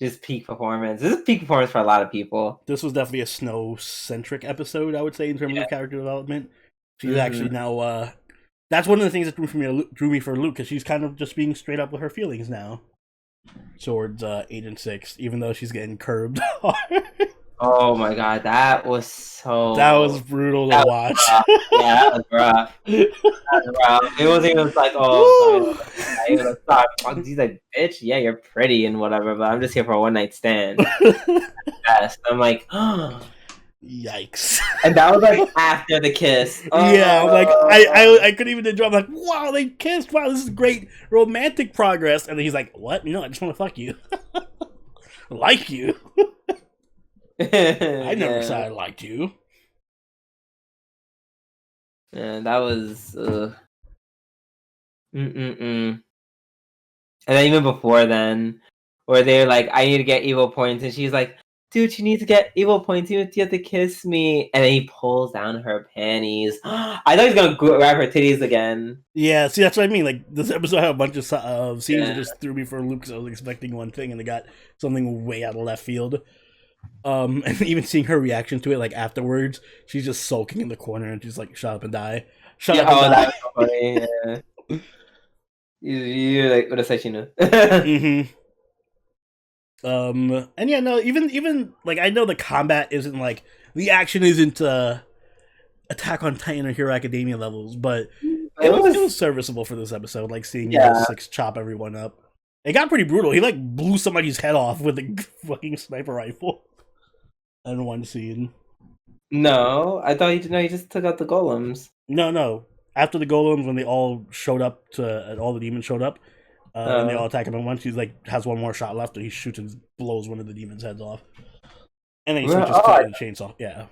just peak performance. This is peak performance for a lot of people. This was definitely a Snow-centric episode, I would say, in terms of character development. She's actually now, that's one of the things that drew me for Luke, because she's kind of just being straight up with her feelings now towards Agent 6, even though she's getting curbed hard. Oh my god, that was brutal to watch. Yeah, that was rough. It wasn't even like, oh, sorry. He was like, sorry. He's like, bitch, yeah, you're pretty and whatever, but I'm just here for a one night stand. Yes. I'm like, oh. Yikes. And that was like after the kiss. Oh. Yeah, like I couldn't even enjoy. I'm like, wow, they kissed. Wow, this is great romantic progress. And then he's like, what? No, I just want to fuck you. Like you. I never said I liked you. Yeah, that was. And then even before then, where they're like, I need to get evil points, and she's like, dude, you need to get evil points. You have to kiss me. And then he pulls down her panties. I thought he was gonna grab her titties again. Yeah, see, that's what I mean. Like, this episode had a bunch of scenes that just threw me for a loop, because I was expecting one thing, and they got something way out of left field. And even seeing her reaction to it, like afterwards, she's just sulking in the corner, and she's like, "Shut up and die." That's so funny. Yeah. You're like, what a say, you know. And yeah, no, even like, I know the combat isn't like, the action isn't Attack on Titan or Hero Academia levels, but it was serviceable for this episode. Like seeing Six chop everyone up. It got pretty brutal. He like blew somebody's head off with a fucking sniper rifle in one scene. No, I thought he just took out the golems. No. After the golems, when they all showed up all the demons showed up, and they all attack him at once, he's like, has one more shot left, and he shoots and blows one of the demons' heads off. And then he switches to the chainsaw. Yeah.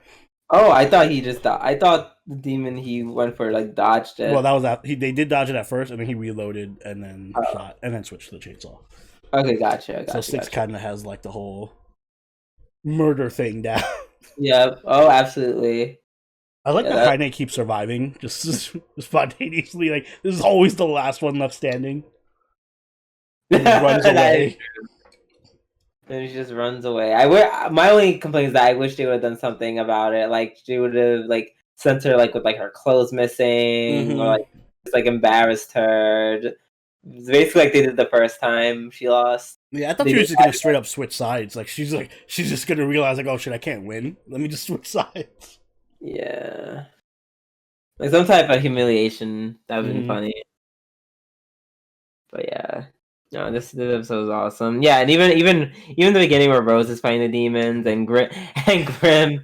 Oh, I thought he just died. I thought the demon he went for like dodged it. Well, that was they did dodge it at first, and then he reloaded and then shot and then switched to the chainsaw. Okay, gotcha. So Six kind of has like the whole murder thing down. Yeah. Oh, absolutely. I like that Heine keeps surviving, just spontaneously. Like, this is always the last one left standing. And he runs away. And she just runs away. My only complaint is that I wish they would have done something about it. Like, they would have like sent her like with like her clothes missing, or like just like embarrassed her. It's basically like they did the first time she lost. Yeah, I thought she was just gonna straight up switch sides. Like she's just gonna realize like, oh shit, I can't win. Let me just switch sides. Yeah, like some type of humiliation. That would have been funny. But yeah, no, this episode was awesome. Yeah, and even the beginning where Rose is fighting the demons and Grim cursing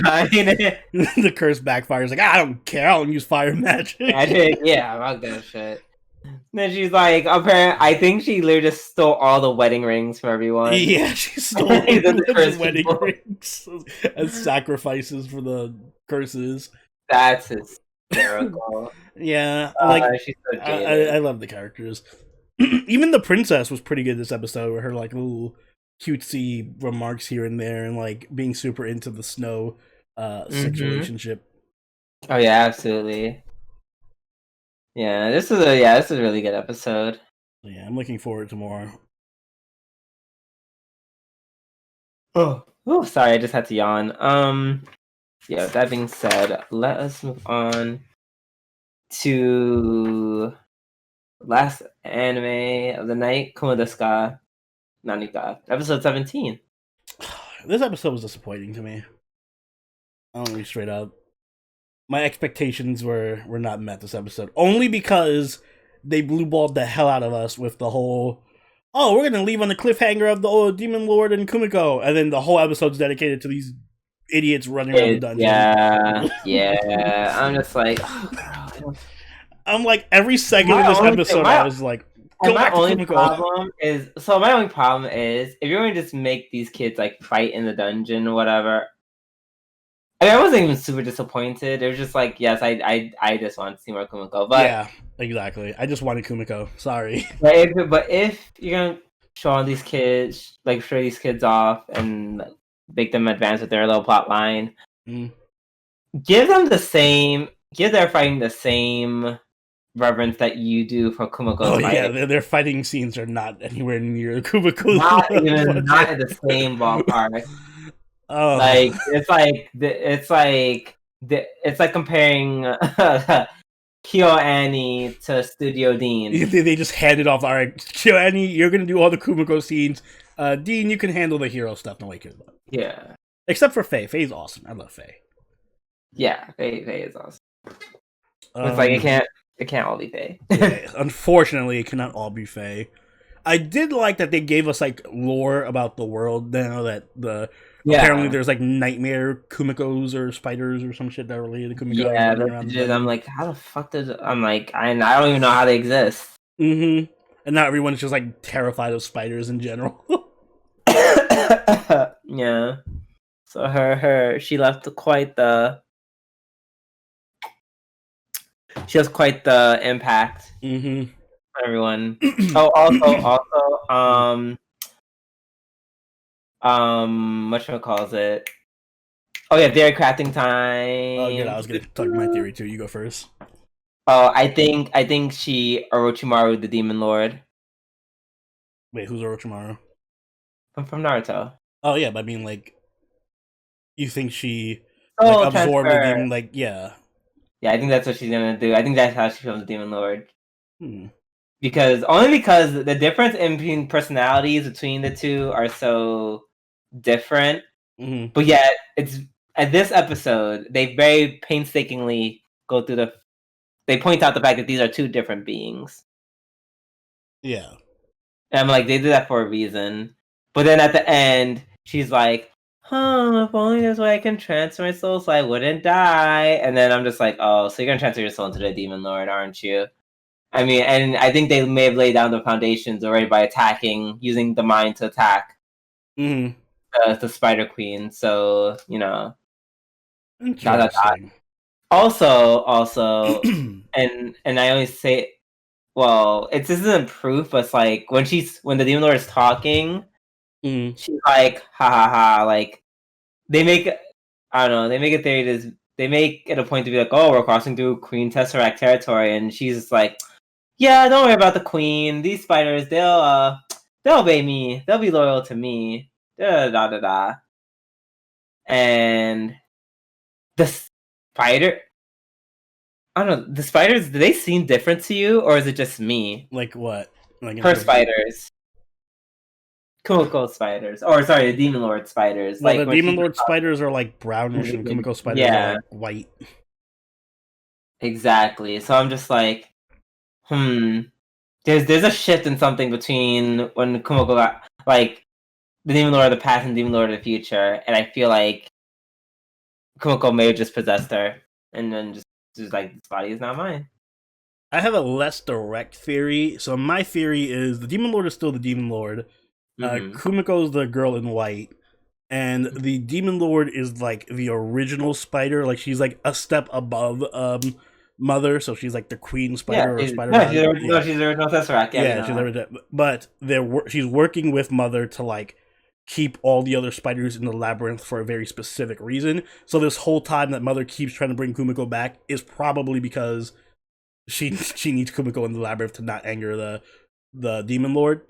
Heine. The curse backfires. Like, I don't care. I don't use fire magic. Yeah, fuck that shit. And then she's like, I think she literally just stole all the wedding rings from everyone. Yeah, she stole the wedding rings as sacrifices for the curses. That's hysterical. Yeah, like she's so I love the characters. Even the princess was pretty good this episode, with her like little cutesy remarks here and there, and like being super into the Snow Six relationship. Oh yeah, absolutely. Yeah, this is a really good episode. Yeah, I'm looking forward to more. Oh, sorry, I just had to yawn. Yeah, that being said, let us move on to last anime of the night, Kumo desu ka? Nanika, episode 17. This episode was disappointing to me. I'm gonna be straight up. My expectations were not met this episode. Only because they blue-balled the hell out of us with the whole, oh, we're gonna leave on the cliffhanger of the Demon Lord and Kumiko, and then the whole episode's dedicated to these idiots running around the dungeon. Yeah. I'm just like, I'm like every second of this episode, I was like, go back to Kumiko. My only problem is if you're going to just make these kids like fight in the dungeon or whatever. I mean, I wasn't even super disappointed. It was just like, yes, I just want to see more Kumiko. But yeah, exactly. I just wanted Kumiko. Sorry. But if you're gonna show these kids, like show these kids off and make them advance with their little plot line, give their fighting the same reverence that you do for Kumiko's fighting. Yeah, their fighting scenes are not anywhere near Kumiko's. Not in the same ballpark. Like it's like comparing KyoAni to Studio Dean. They just handed off. All right, KyoAni, you're gonna do all the Kumiko scenes. Dean, you can handle the hero stuff. No way, kid. Yeah. Except for Faye. Faye's awesome. I love Faye. Yeah, Faye is awesome. It's like it can't all be Faye. Yeah, unfortunately, it cannot all be Faye. I did like that they gave us like lore about the world now that apparently there's like nightmare Kumikos or spiders or some shit that are related to Kumiko. Yeah, I'm like, how the fuck did I'm like I don't even know how they exist. And now everyone's just like terrified of spiders in general. Yeah. So she left quite the she has quite the impact. On everyone. Oh, also, whatchamacallit? Oh yeah, theory crafting time. Oh, good. I was gonna talk my theory too. You go first. Oh, I think she Orochimaru the Demon Lord. Wait, who's Orochimaru? From Naruto. Oh yeah, but I mean, like, you think she absorbed the demon? Like, yeah. Yeah, I think that's what she's gonna do. I think that's how she becomes the Demon Lord. Because the difference in between personalities between the two are so different. But yet, it's at this episode they very painstakingly go through they point out the fact that these are two different beings. Yeah. And I'm like, they did that for a reason. But then at the end, she's like, if only there's a way I can transfer my soul so I wouldn't die. And then I'm just like, oh, so you're going to transfer your soul into the Demon Lord, aren't you? I mean, and I think they may have laid down the foundations already by using the mind to attack the Spider Queen. So, you know. Also, and I always say, well, this isn't proof, but it's like when the Demon Lord is talking, she's like, ha ha ha, like they make a theory they make it a point to be like, oh, we're crossing through Queen Tesseract territory, and she's just like, yeah, don't worry about the Queen. These spiders, they'll obey me. They'll be loyal to me. Da da da da. And the spider, I don't know. The spiders, do they seem different to you, or is it just me? Like what? Like her spiders. Kumiko spiders. Or sorry, the Demon Lord spiders. Well, the Demon Lord spiders are like brownish and Kumiko spiders are like white. Exactly. So I'm just like, There's a shift in something between when Kumiko got like the Demon Lord of the past and Demon Lord of the future, and I feel like Kumiko may have just possessed her and then just like, this body is not mine. I have a less direct theory. So my theory is the Demon Lord is still the Demon Lord. Kumiko is the girl in white, and the Demon Lord is like the original spider. Like she's like a step above Mother, so she's like the Queen Spider or Spider. She's the original Tesseract. Yeah, she's original. But she's working with Mother to like keep all the other spiders in the labyrinth for a very specific reason. So this whole time that Mother keeps trying to bring Kumiko back is probably because she needs Kumiko in the labyrinth to not anger the Demon Lord.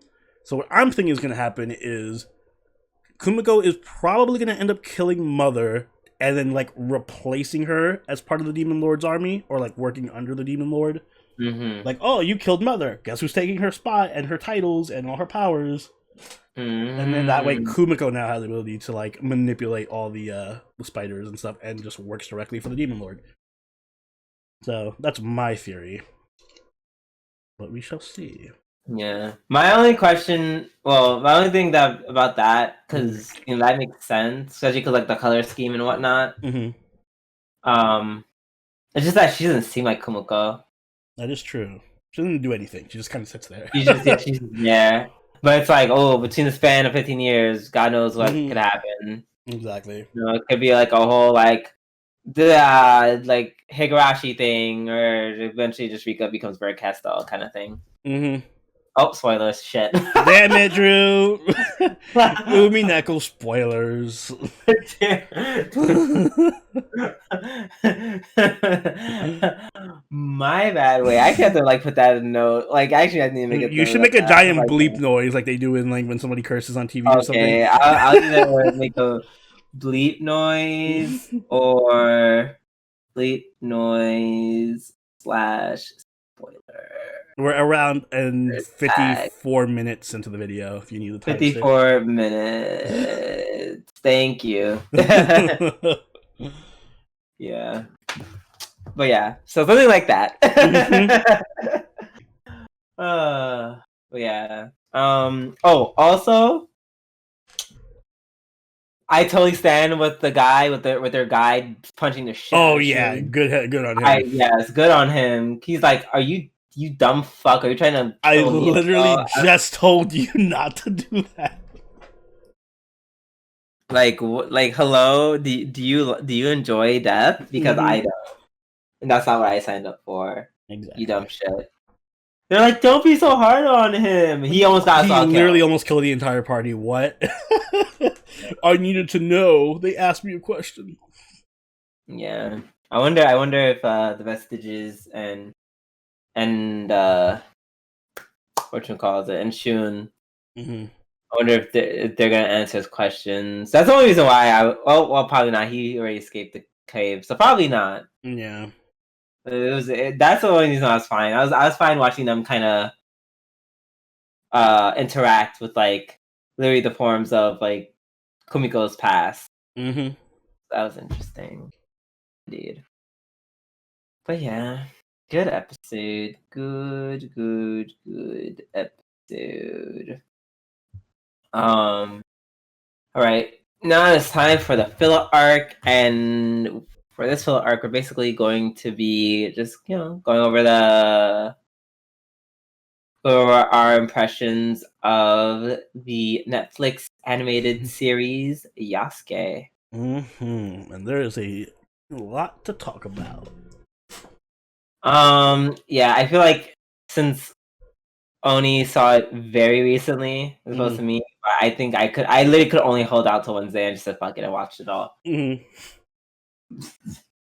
So what I'm thinking is going to happen is Kumiko is probably going to end up killing Mother and then like replacing her as part of the Demon Lord's army, or like working under the Demon Lord. Like, oh, you killed Mother. Guess who's taking her spot and her titles and all her powers? And then that way Kumiko now has the ability to like manipulate all the spiders and stuff and just works directly for the Demon Lord. So that's my theory. But we shall see. Yeah. My only thing about that, because that makes sense, especially because like the color scheme and whatnot. It's just that she doesn't seem like Kumiko. That is true. She doesn't do anything. She just kind of sits there. She's there. But it's like, between the span of 15 years, God knows what could happen. Exactly. It could be like a whole like Higurashi thing, or eventually just Rika becomes Bird Castle kind of thing. Oh, spoilers! Shit. Damn it, Drew. Umi Neko spoilers. My bad. Wait, I have to put that in a note. Actually, I need to make it. You should make a giant bleep noise like they do in when somebody curses on TV or something. Okay, I'll either make a bleep noise or bleep noise / spoiler. We're around 54 minutes into the video. If you need the time. 54 minutes. Thank you. Yeah. But yeah, so something like that. But yeah. Also, I totally stand with the guy with their guide punching the shit. Oh yeah, good on him. Yes, good on him. He's like, "Are you dumb fuck? Are you trying to?" I literally just told you not to do that. Hello? Do you enjoy death? Because I don't, and that's not what I signed up for. Exactly. You dumb shit. They're like, don't be so hard on him. He almost got literally almost killed the entire party. What? I needed to know. They asked me a question. Yeah, I wonder if the Vestiges and whatchamacallit and Shun. I wonder if they're gonna answer his questions. That's the only reason why well, probably not. He already escaped the cave, so probably not. Yeah. That's the only reason I was fine. I was fine watching them kind of interact with literally the forms of Kumiko's past. That was interesting, indeed. But yeah, good episode. Good episode. All right, now it's time for the filler arc, and for this filler arc, we're basically going to be just going over our impressions of the Netflix animated series Yasuke. And there is a lot to talk about. Yeah, I feel like since Oni saw it very recently, as opposed to me, I think I literally could only hold out till Wednesday and just said fuck it and watched it all.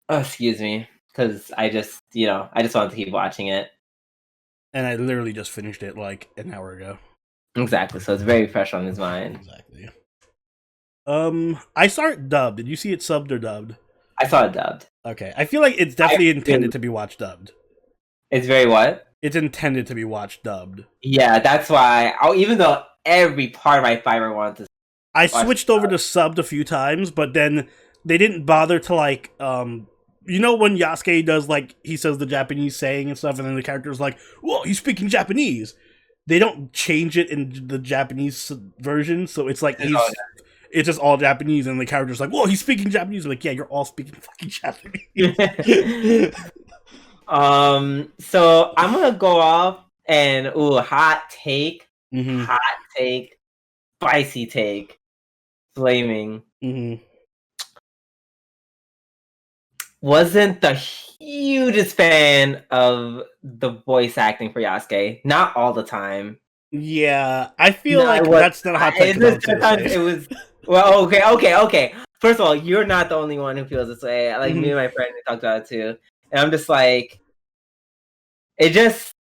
Oh, excuse me, because I just wanted to keep watching it. And I literally just finished it an hour ago. Exactly, so it's very fresh on his mind. Exactly. I saw it dubbed. Did you see it subbed or dubbed? I saw it dubbed. Okay, I feel like it's definitely intended to be watched dubbed. It's very what? It's intended to be watched dubbed. Yeah, that's why. Even though every part of my fiber wanted to. I switched over to subbed a few times, but then they didn't bother to when Yasuke does he says the Japanese saying and stuff, and then the character's like, "Whoa, he's speaking Japanese." They don't change it in the Japanese version, so it's it's just all Japanese, and the character's like, "Whoa, he's speaking Japanese." I'm like, yeah, you're all speaking fucking Japanese. So I'm gonna go off and hot take, spicy take, flaming. Wasn't the hugest fan of the voice acting for Yasuke. Not all the time. Yeah, I feel that's not a hot take. It was well, okay. First of all, you're not the only one who feels this way. Me and my friend we talked about it too, and I'm just it just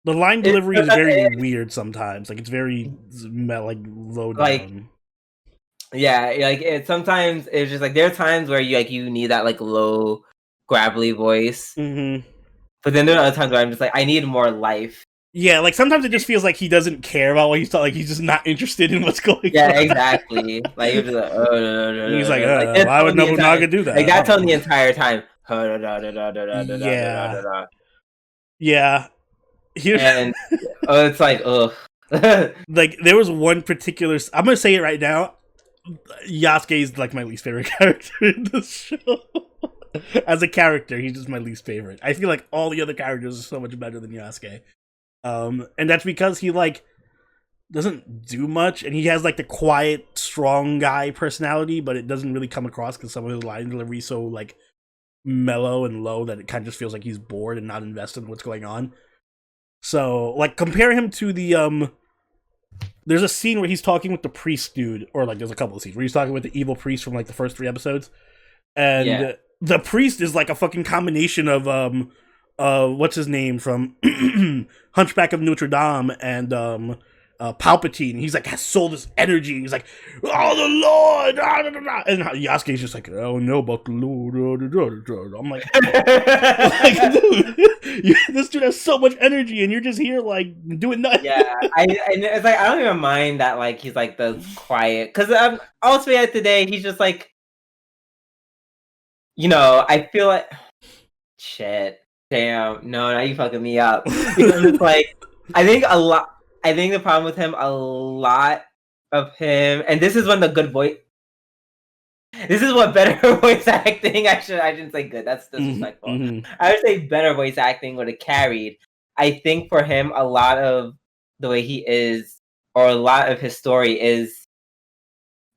the line delivery is very weird sometimes. It's very low down. Yeah, sometimes it's just there are times where you need that low gravelly voice. But then there are other times where I'm just I need more life. Yeah, sometimes it just feels like he doesn't care about what he's talking. He's just not interested in what's going on. Yeah, exactly. You're just no. He's why would Nobunaga do that? That tone the entire time. Yeah. And it's ugh. There was one particular. I'm gonna say it right now. Yasuke is my least favorite character in this show. As a character, he's just my least favorite. I feel like all the other characters are so much better than Yasuke. And that's because he like doesn't do much, and he has like the quiet, strong guy personality, but it doesn't really come across because some of his line delivery is so like mellow and low that it kind of just feels like he's bored and not invested in what's going on. So, like, compare him to the there's a scene where he's talking with the priest dude, or like there's a couple of scenes where he's talking with the evil priest from like the first 3 episodes, and the priest is like a fucking combination of what's his name from Hunchback of Notre Dame and Palpatine. He's like has all this energy. He's like, oh the Lord, and Yasuke's just like, oh no, but the Lord. I'm like, dude, this dude has so much energy, and you're just here like doing nothing. Yeah, and it's like I don't even mind that like he's like the quiet, because ultimately at the day he's just like, you know, I feel like shit. Damn, no, now you fucking me up. Because it's like I think the problem with him, a lot of him, and this is when the good voice. This is what better voice acting. I shouldn't say good. That's disrespectful. Mm-hmm. I would say better voice acting would have carried. I think for him, a lot of the way he is, or a lot of his story is,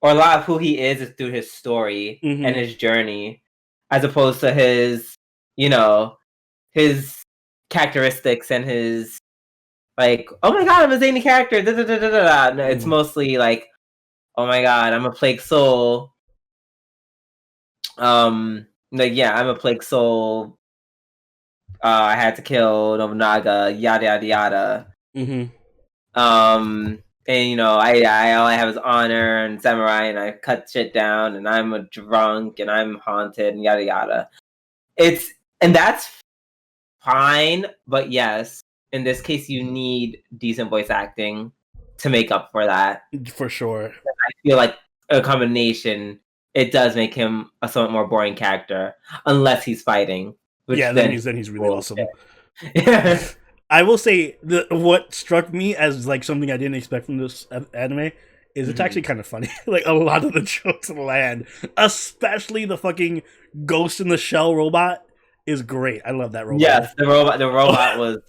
or a lot of who he is through his story and his journey, as opposed to his, you know, his characteristics and his. Like, oh my god, I'm a zany character. No, it's mostly like, oh my god, I'm a plague soul. Like yeah, I'm a plague soul. I had to kill Nobunaga. Yada yada yada. And you know, I all I have is honor and samurai, and I cut shit down, and I'm a drunk, and I'm haunted, and yada yada. And that's fine, but yes. In this case, you need decent voice acting to make up for that. For sure. I feel like a combination, it does make him a somewhat more boring character, unless he's fighting. Which then he's really awesome. I will say, what struck me as like something I didn't expect from this anime is it's actually kind of funny. Like, a lot of the jokes land, especially the fucking ghost in the shell robot, is great. I love that robot. Yes, the robot was...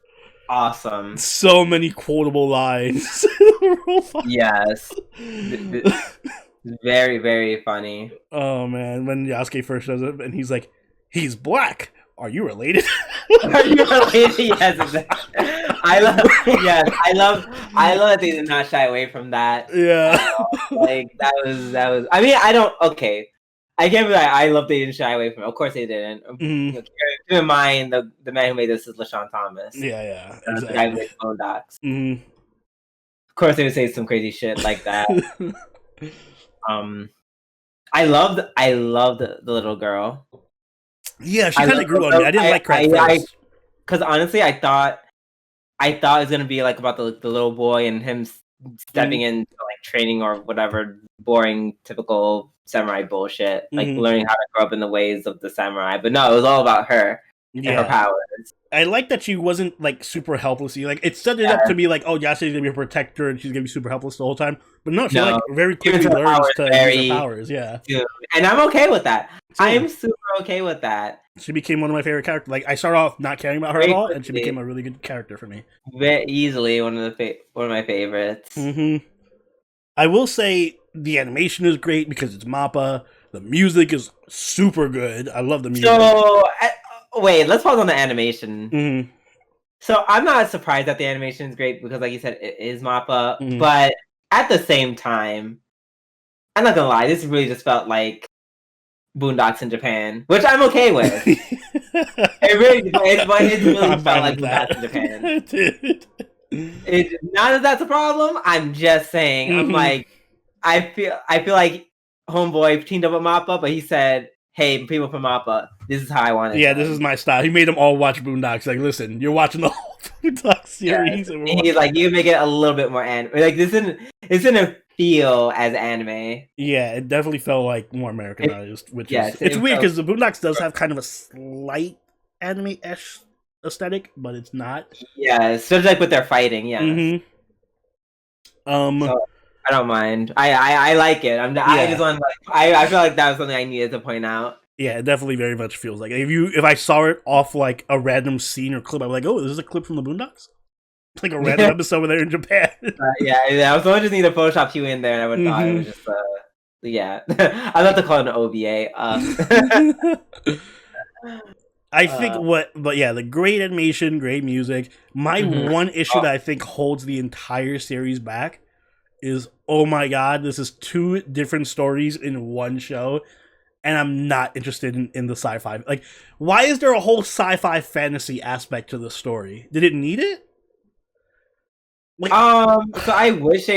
awesome. So many quotable lines. Yes. Very, very funny. Oh man, when Yasuke first shows up and he's like, he's black. Are you related? Are you related? Yes, exactly. I love that they did not shy away from that. Yeah. Like that was I mean, I can't be like, I love they didn't shy away from it. Of course they didn't. Keep in mind, the man who made this is LaShawn Thomas. Yeah. Exactly. The guy who made Bone Docs. Of course they would say some crazy shit like that. I loved the little girl. Yeah, she kind of grew on me. I didn't like her at first. Because honestly, I thought it was going to be like about the little boy and him stepping into like training or whatever boring, typical samurai bullshit, like learning how to grow up in the ways of the samurai. But no, it was all about her and her powers. I like that she wasn't like super helpless. Like it set it up to be like, oh, Yasuke's gonna be a protector and she's gonna be super helpless the whole time. But no, she like very quickly learns to use her powers. Yeah, and I'm okay with that. I am super okay with that. She became one of my favorite characters. Like I started off not caring about her at all, and she became a really good character for me. Very easily one of my favorites. I will say the animation is great because it's MAPPA. The music is super good. I love the music. So wait, let's pause on the animation. So I'm not surprised that the animation is great because, like you said, it is MAPPA. But at the same time, I'm not gonna lie, this really just felt like Boondocks in Japan, which I'm okay with. it really felt like Boondocks in Japan. Dude. Not that that's a problem. I'm just saying. I'm like, I feel like Homeboy teamed up with MAPPA, but he said, "Hey, people from MAPPA, this is how I want it." Yeah, this is my style. He made them all watch Boondocks. Like, listen, you're watching the whole Boondocks series. Yeah. And he's like, you make it a little bit more anime. Like, this didn't feel as anime. Yeah, it definitely felt like more Americanized, which is it's weird because the Boondocks does have kind of a slight anime-esque aesthetic, but it's not. Yeah, especially like with their fighting. Yeah. So, I don't mind. I like it. I just want I feel like that was something I needed to point out. Yeah, it definitely very much feels like if I saw it off like a random scene or clip, I'd be like, oh, this is a clip from the Boondocks. It's like a random episode where they're in Japan. Yeah. I was going to need to Photoshop you in there, and I would thought it was just yeah. I'd have to call it an OVA. I think the great animation, great music. My one issue that I think holds the entire series back is, oh my god, this is 2 different stories in one show, and I'm not interested in the sci-fi. Like, why is there a whole sci-fi fantasy aspect to the story? Did it need it? Like, so I wish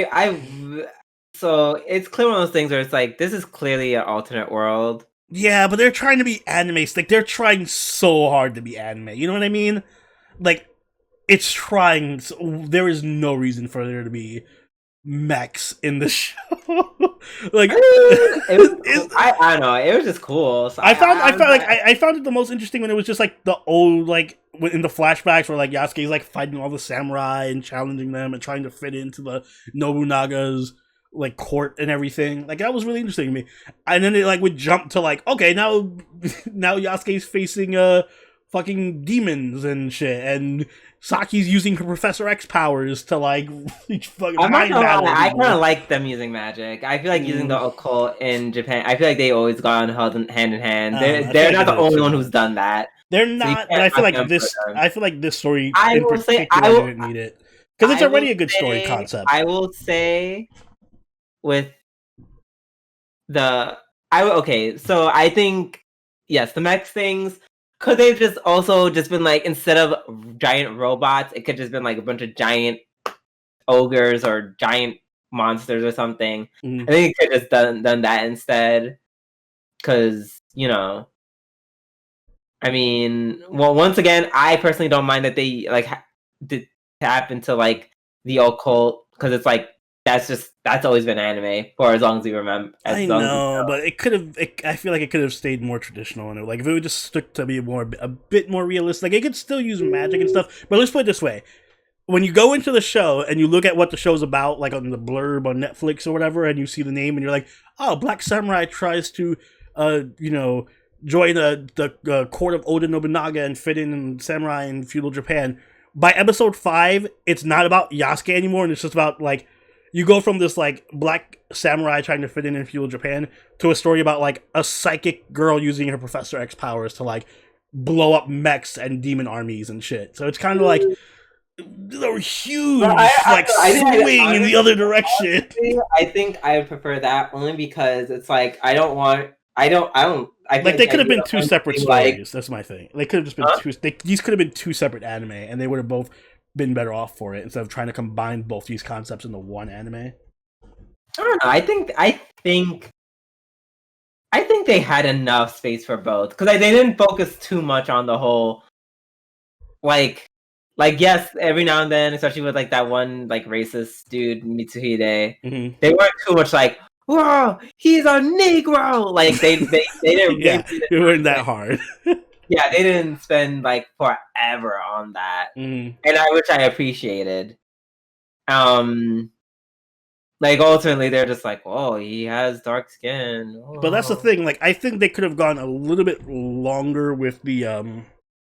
so it's clear one of those things where it's like, this is clearly an alternate world. Yeah, but they're trying to be anime. Like, they're trying so hard to be anime. You know what I mean? Like, it's trying. So, there is no reason for there to be mechs in the show. Like, I don't know. It was just cool. So I found it the most interesting when it was just like the old, like, in the flashbacks where like Yasuke's like fighting all the samurai and challenging them and trying to fit into the Nobunaga's like court and everything. Like, that was really interesting to me. And then it like would jump to like, okay, now Yasuke's facing fucking demons and shit, and Saki's using her Professor X powers to like fucking mind battle. I kind of like them using magic. I feel like using the occult in Japan, I feel like they always gone hand in hand. They're not the only one who's done that. They're not, but I feel like this story in particular didn't need it because it's already a good story concept. I will say with so I think yes, the mech things. Could they've just also just been like, instead of giant robots, it could just been like a bunch of giant ogres or giant monsters or something. I think it could have just done that instead. Because, I mean, well, once again, I personally don't mind that they like tap into like the occult, because it's like that's always been anime for as long as we remember. I know, but it could have. I feel like it could have stayed more traditional, and like if it would just stick to be a bit more realistic. Like, it could still use magic and stuff. But let's put it this way: when you go into the show and you look at what the show's about, like on the blurb on Netflix or whatever, and you see the name, and you're like, "Oh, Black Samurai tries to, join the court of Oda Nobunaga and fit in samurai in feudal Japan." By episode 5, it's not about Yasuke anymore, and it's just about like. You go from this, like, black samurai trying to fit in feudal Japan to a story about, like, a psychic girl using her Professor X powers to, like, blow up mechs and demon armies and shit. So it's kind of like a huge, swing in the other direction. I think I would prefer that only because it's like, they could have been 2 separate stories. That's my thing. They could have just been these could have been 2 separate anime, and they would have both been better off for it instead of trying to combine both these concepts into one anime. I don't know. I think they had enough space for both, because they didn't focus too much on the whole like yes, every now and then, especially with like that one like racist dude Mitsuhide, they weren't too much like, whoa, he's a Negro. Like they didn't. Yeah, it weren't that hard. Yeah, they didn't spend like forever on that, and which I appreciated. Like, ultimately, they're just like, "Oh, he has dark skin." Oh. But that's the thing. Like, I think they could have gone a little bit longer with the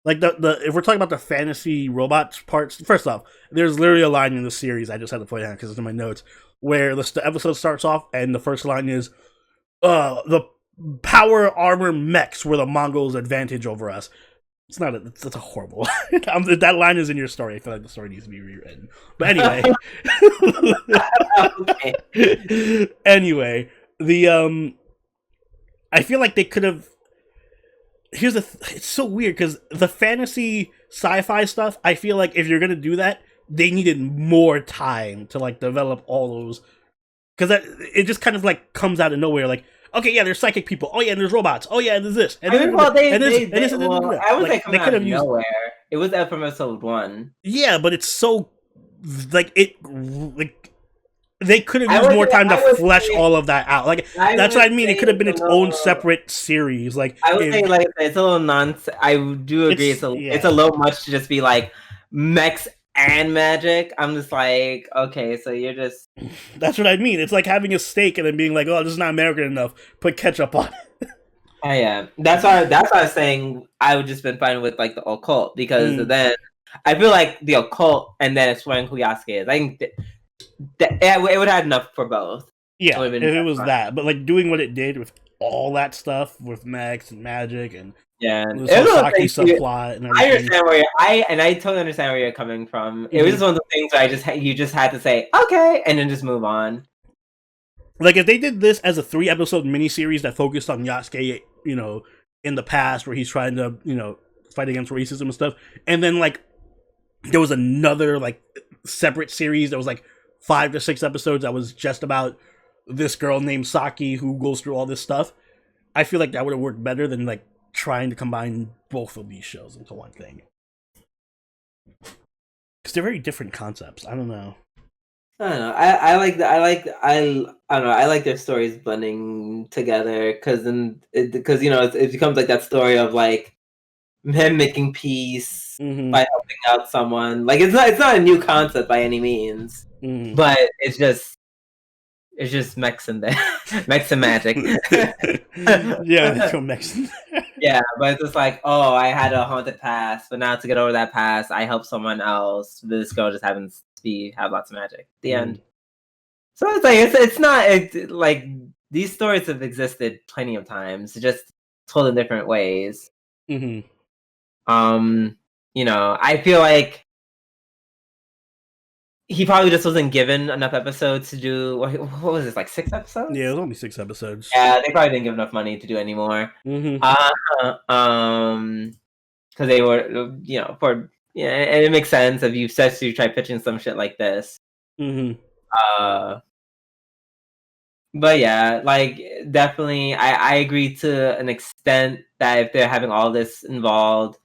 like the if we're talking about the fantasy robots parts. First off, there's literally a line in the series I just had to point out because it's in my notes where the episode starts off and the first line is, the power armor mechs were the Mongols' advantage over us. It's not. That's a horrible line. That line is in your story. I feel like the story needs to be rewritten. But anyway, I feel like they could have. It's so weird because the fantasy sci-fi stuff. I feel like if you're gonna do that, they needed more time to like develop all those, because it just kind of like comes out of nowhere. Like, okay, yeah, there's psychic people. Oh yeah, and there's robots. Oh yeah, and there's this. And I would say coming out of nowhere. It was from episode 1. Yeah, but it's so like they could have used more time to flesh all of that out. Like, that's what I mean. It could have been its own separate series. Like, I would say, like, it's a little nonsense. I do agree. It's a little much to just be like mechs and magic. I'm just like, okay, so you're just. That's what I mean. It's like having a steak and then being like, oh, this is not American enough. Put ketchup on it. Yeah, that's why I was saying I would just been fine with like the occult, because then I feel like the occult and then exploring who Yasuke is. I think it would have enough for both. Yeah, if it was that, but like doing what it did with all that stuff with mechs and magic and this whole Saki subplot and everything. I understand where I totally understand where you're coming from. It was just one of the things where you just had to say okay and then just move on. Like if they did this as a 3-episode miniseries that focused on Yasuke, in the past where he's trying to, fight against racism and stuff, and then like there was another like separate series that was like 5 to 6 episodes that was just about this girl named Saki who goes through all this stuff, I feel like that would have worked better than like trying to combine both of these shows into one thing. Because they're very different concepts. I don't know. I don't know. I don't know. I like their stories blending together, because it becomes like that story of like him making peace by helping out someone. Like it's not a new concept by any means, but it's just mechs in there, mechs and magic. Yeah, let's go mechs. Yeah, but it's just like, oh, I had a haunted past, but now to get over that past, I help someone else. This girl just happens to have lots of magic. The end. So it's like it's not like these stories have existed plenty of times, just told in different ways. I feel like he probably just wasn't given enough episodes to do. What was this, like 6 episodes? Yeah, it was only 6 episodes. Yeah, they probably didn't give enough money to do any more. Because they were, and it makes sense if you try pitching some shit like this. But yeah, like definitely, I agree to an extent that if they're having all this involved,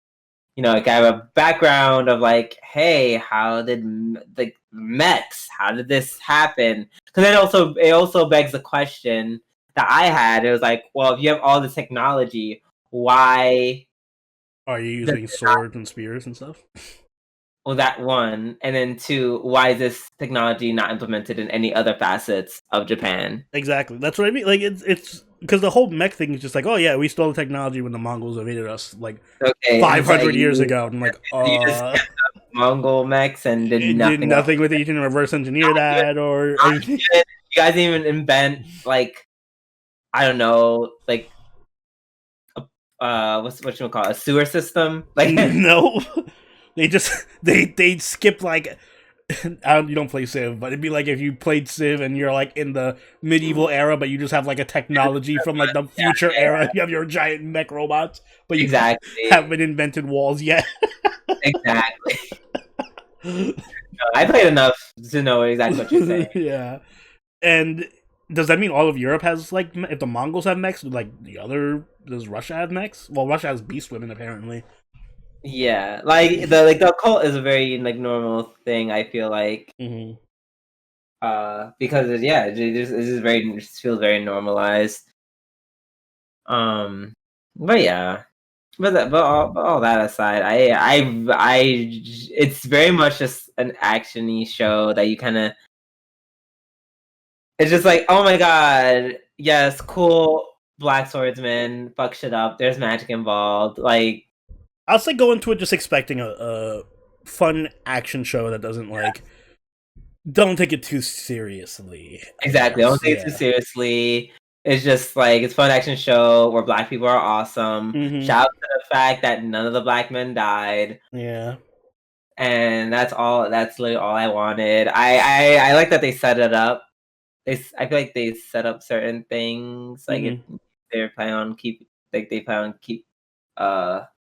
like I have a background of like, hey, how did the mechs? How did this happen? Because it also begs the question that I had. It was like, well, if you have all this technology, why are you using swords and spears and stuff? Well, that one, and then 2, why is this technology not implemented in any other facets of Japan? Exactly, that's what I mean. Like it's because the whole mech thing is just like, oh yeah, we stole the technology when the Mongols invaded us like 500 years ago, and I'm like, you just Mongol mechs and did nothing with it. You didn't reverse engineer that, or you guys didn't even invent like, I don't know, like what you call it, a sewer system? Like no. They skip like you don't play Civ, but it'd be like if you played Civ and you're like in the medieval era, but you just have like a technology from like the future era. You have your giant mech robots, but you haven't invented walls yet. Exactly. I played enough to know exactly what you're saying. Yeah, and does that mean all of Europe has like, if the Mongols have mechs, does Russia have mechs? Well, Russia has beast women apparently. Yeah, the occult is a very like normal thing, I feel like. Because it just feels very normalized. But yeah, but all that aside, it's very much just an actiony show that you kind of. It's just like, oh my god, yes, cool black swordsman, fuck shit up. There's magic involved, like. I was like going to it just expecting a fun action show that doesn't like don't take it too seriously. Exactly, don't take it too seriously. It's just like it's a fun action show where black people are awesome. Shout out to the fact that none of the black men died. Yeah, and that's all. That's literally all I wanted. I like that they set it up. I feel like they set up certain things like they plan on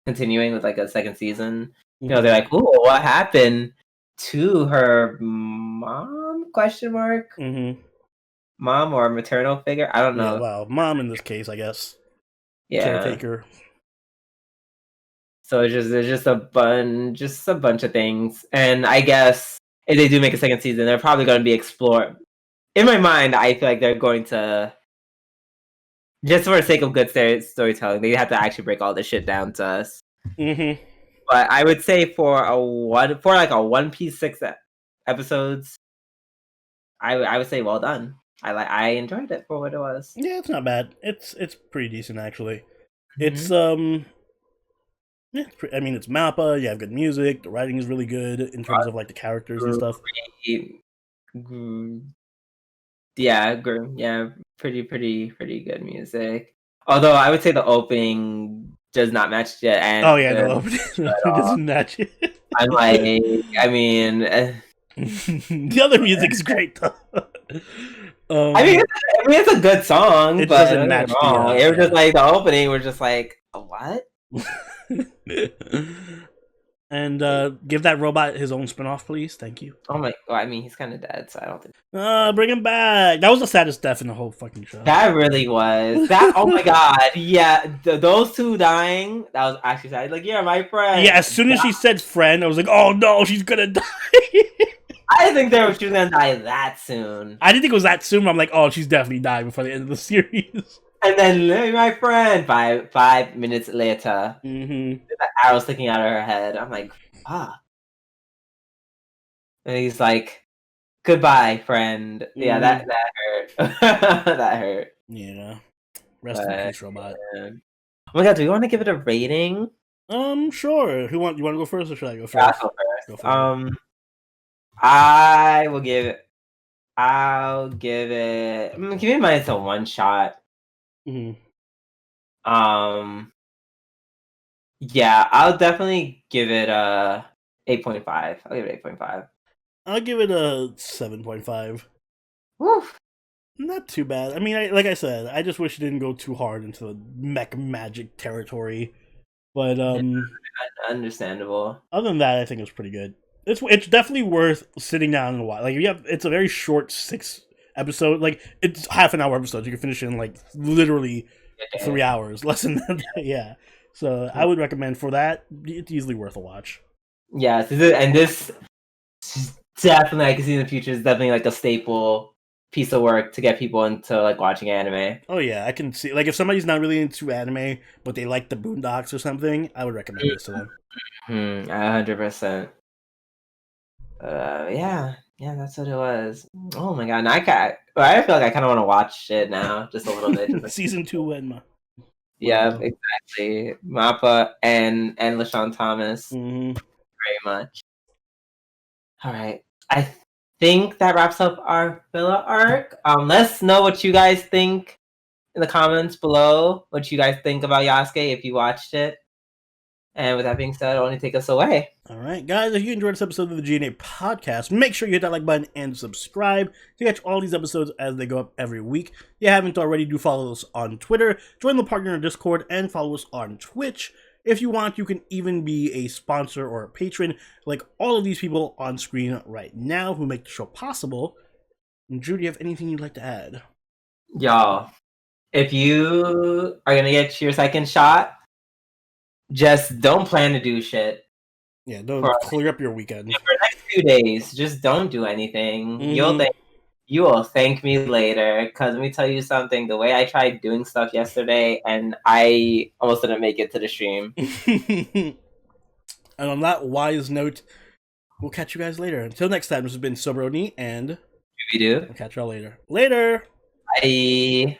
continuing with like a second season. They're like, "Oh, what happened to her mom?" Question mark. Mom or maternal figure? I don't know. Yeah, well, mom in this case, I guess. Yeah, caretaker. So there's just a bunch of things, and I guess if they do make a second season, they're probably going to be explored. In my mind, I feel like they're going to, just for the sake of good storytelling, they have to actually break all this shit down to us. But I would say for a One Piece 6 episodes, I would say well done. I enjoyed it for what it was. Yeah, it's not bad. It's pretty decent actually. It's Mm-hmm. yeah, it's Mappa. You have good music. The writing is really good in terms of like the characters and stuff. Yeah, pretty good music. Although I would say the opening does not match the Oh yeah, the no, it doesn't match it. I'm like, I mean, The other music is great though. it's a good song, it but doesn't don't get match me the. wrong. It was just like the opening. We're just like, what? And give that robot his own spinoff, please. Thank you. Oh my! Well, I mean, he's kind of dead, so I don't think. Bring him back. That was the saddest death in the whole fucking show. That really was. That. Oh my god! Yeah, those two dying. That was actually sad. Like, yeah, my friend. Yeah, as soon as she said friend, I was like, oh no, she's gonna die. I didn't think she was gonna die that soon. I didn't think it was that soon. But I'm like, oh, she's definitely dying before the end of the series. And then, hey, my friend. 5 minutes later, mm-hmm. the arrow sticking out of her head. I'm like, ah. And he's like, goodbye, friend. Yeah, that hurt. That hurt. Yeah. Rest in peace, robot. Man. Oh my god, do we want to give it a rating? Sure. You want to go first, or should I go first? Yeah, I'll go first. I will give it. I'll give it. Give me mine. It's a one shot. Mm-hmm. Yeah, I'll definitely give it a 8.5. I'll give it 8.5. I'll give it a 7.5. Woof. Not too bad. I mean, like I said, I just wish it didn't go too hard into the mech magic territory. But understandable. Other than that, I think it was pretty good. It's definitely worth sitting down and watch. Like, it's a very short 6 episode. Like, it's half an hour episodes. You can finish in like literally 3 hours, less than that. Yeah. So I would recommend for that. It's easily worth a watch. Yeah, this definitely, I can see in the future, is definitely like a staple piece of work to get people into like watching anime. Oh yeah, I can see. Like, if somebody's not really into anime but they like the Boondocks or something, I would recommend this to them. 100%. Yeah, that's what it was. Oh my god, now I feel like I kind of want to watch it now, just a little bit. Season 2 Wenma. Yeah, exactly. Mappa and LaShawn Thomas. Mm-hmm. Very much. All right, I think that wraps up our filler arc. Let's know what you guys think in the comments below. What you guys think about Yasuke if you watched it. And with that being said, I'll only take us away. All right, guys, if you enjoyed this episode of the G&A podcast, make sure you hit that like button and subscribe to catch all these episodes as they go up every week. If you haven't already, do follow us on Twitter, join the partner Discord, and follow us on Twitch. If you want, you can even be a sponsor or a patron, like all of these people on screen right now who make the show possible. And Drew, do you have anything you'd like to add? Y'all, if you are going to get your second shot, just don't plan to do shit. Yeah, don't clear up your weekend. For the next few days, just don't do anything. Mm-hmm. You will thank me later, because let me tell you something. The way I tried doing stuff yesterday, and I almost didn't make it to the stream. And on that wise note, we'll catch you guys later. Until next time, this has been Sobroni, and we'll catch y'all later. Later! Bye!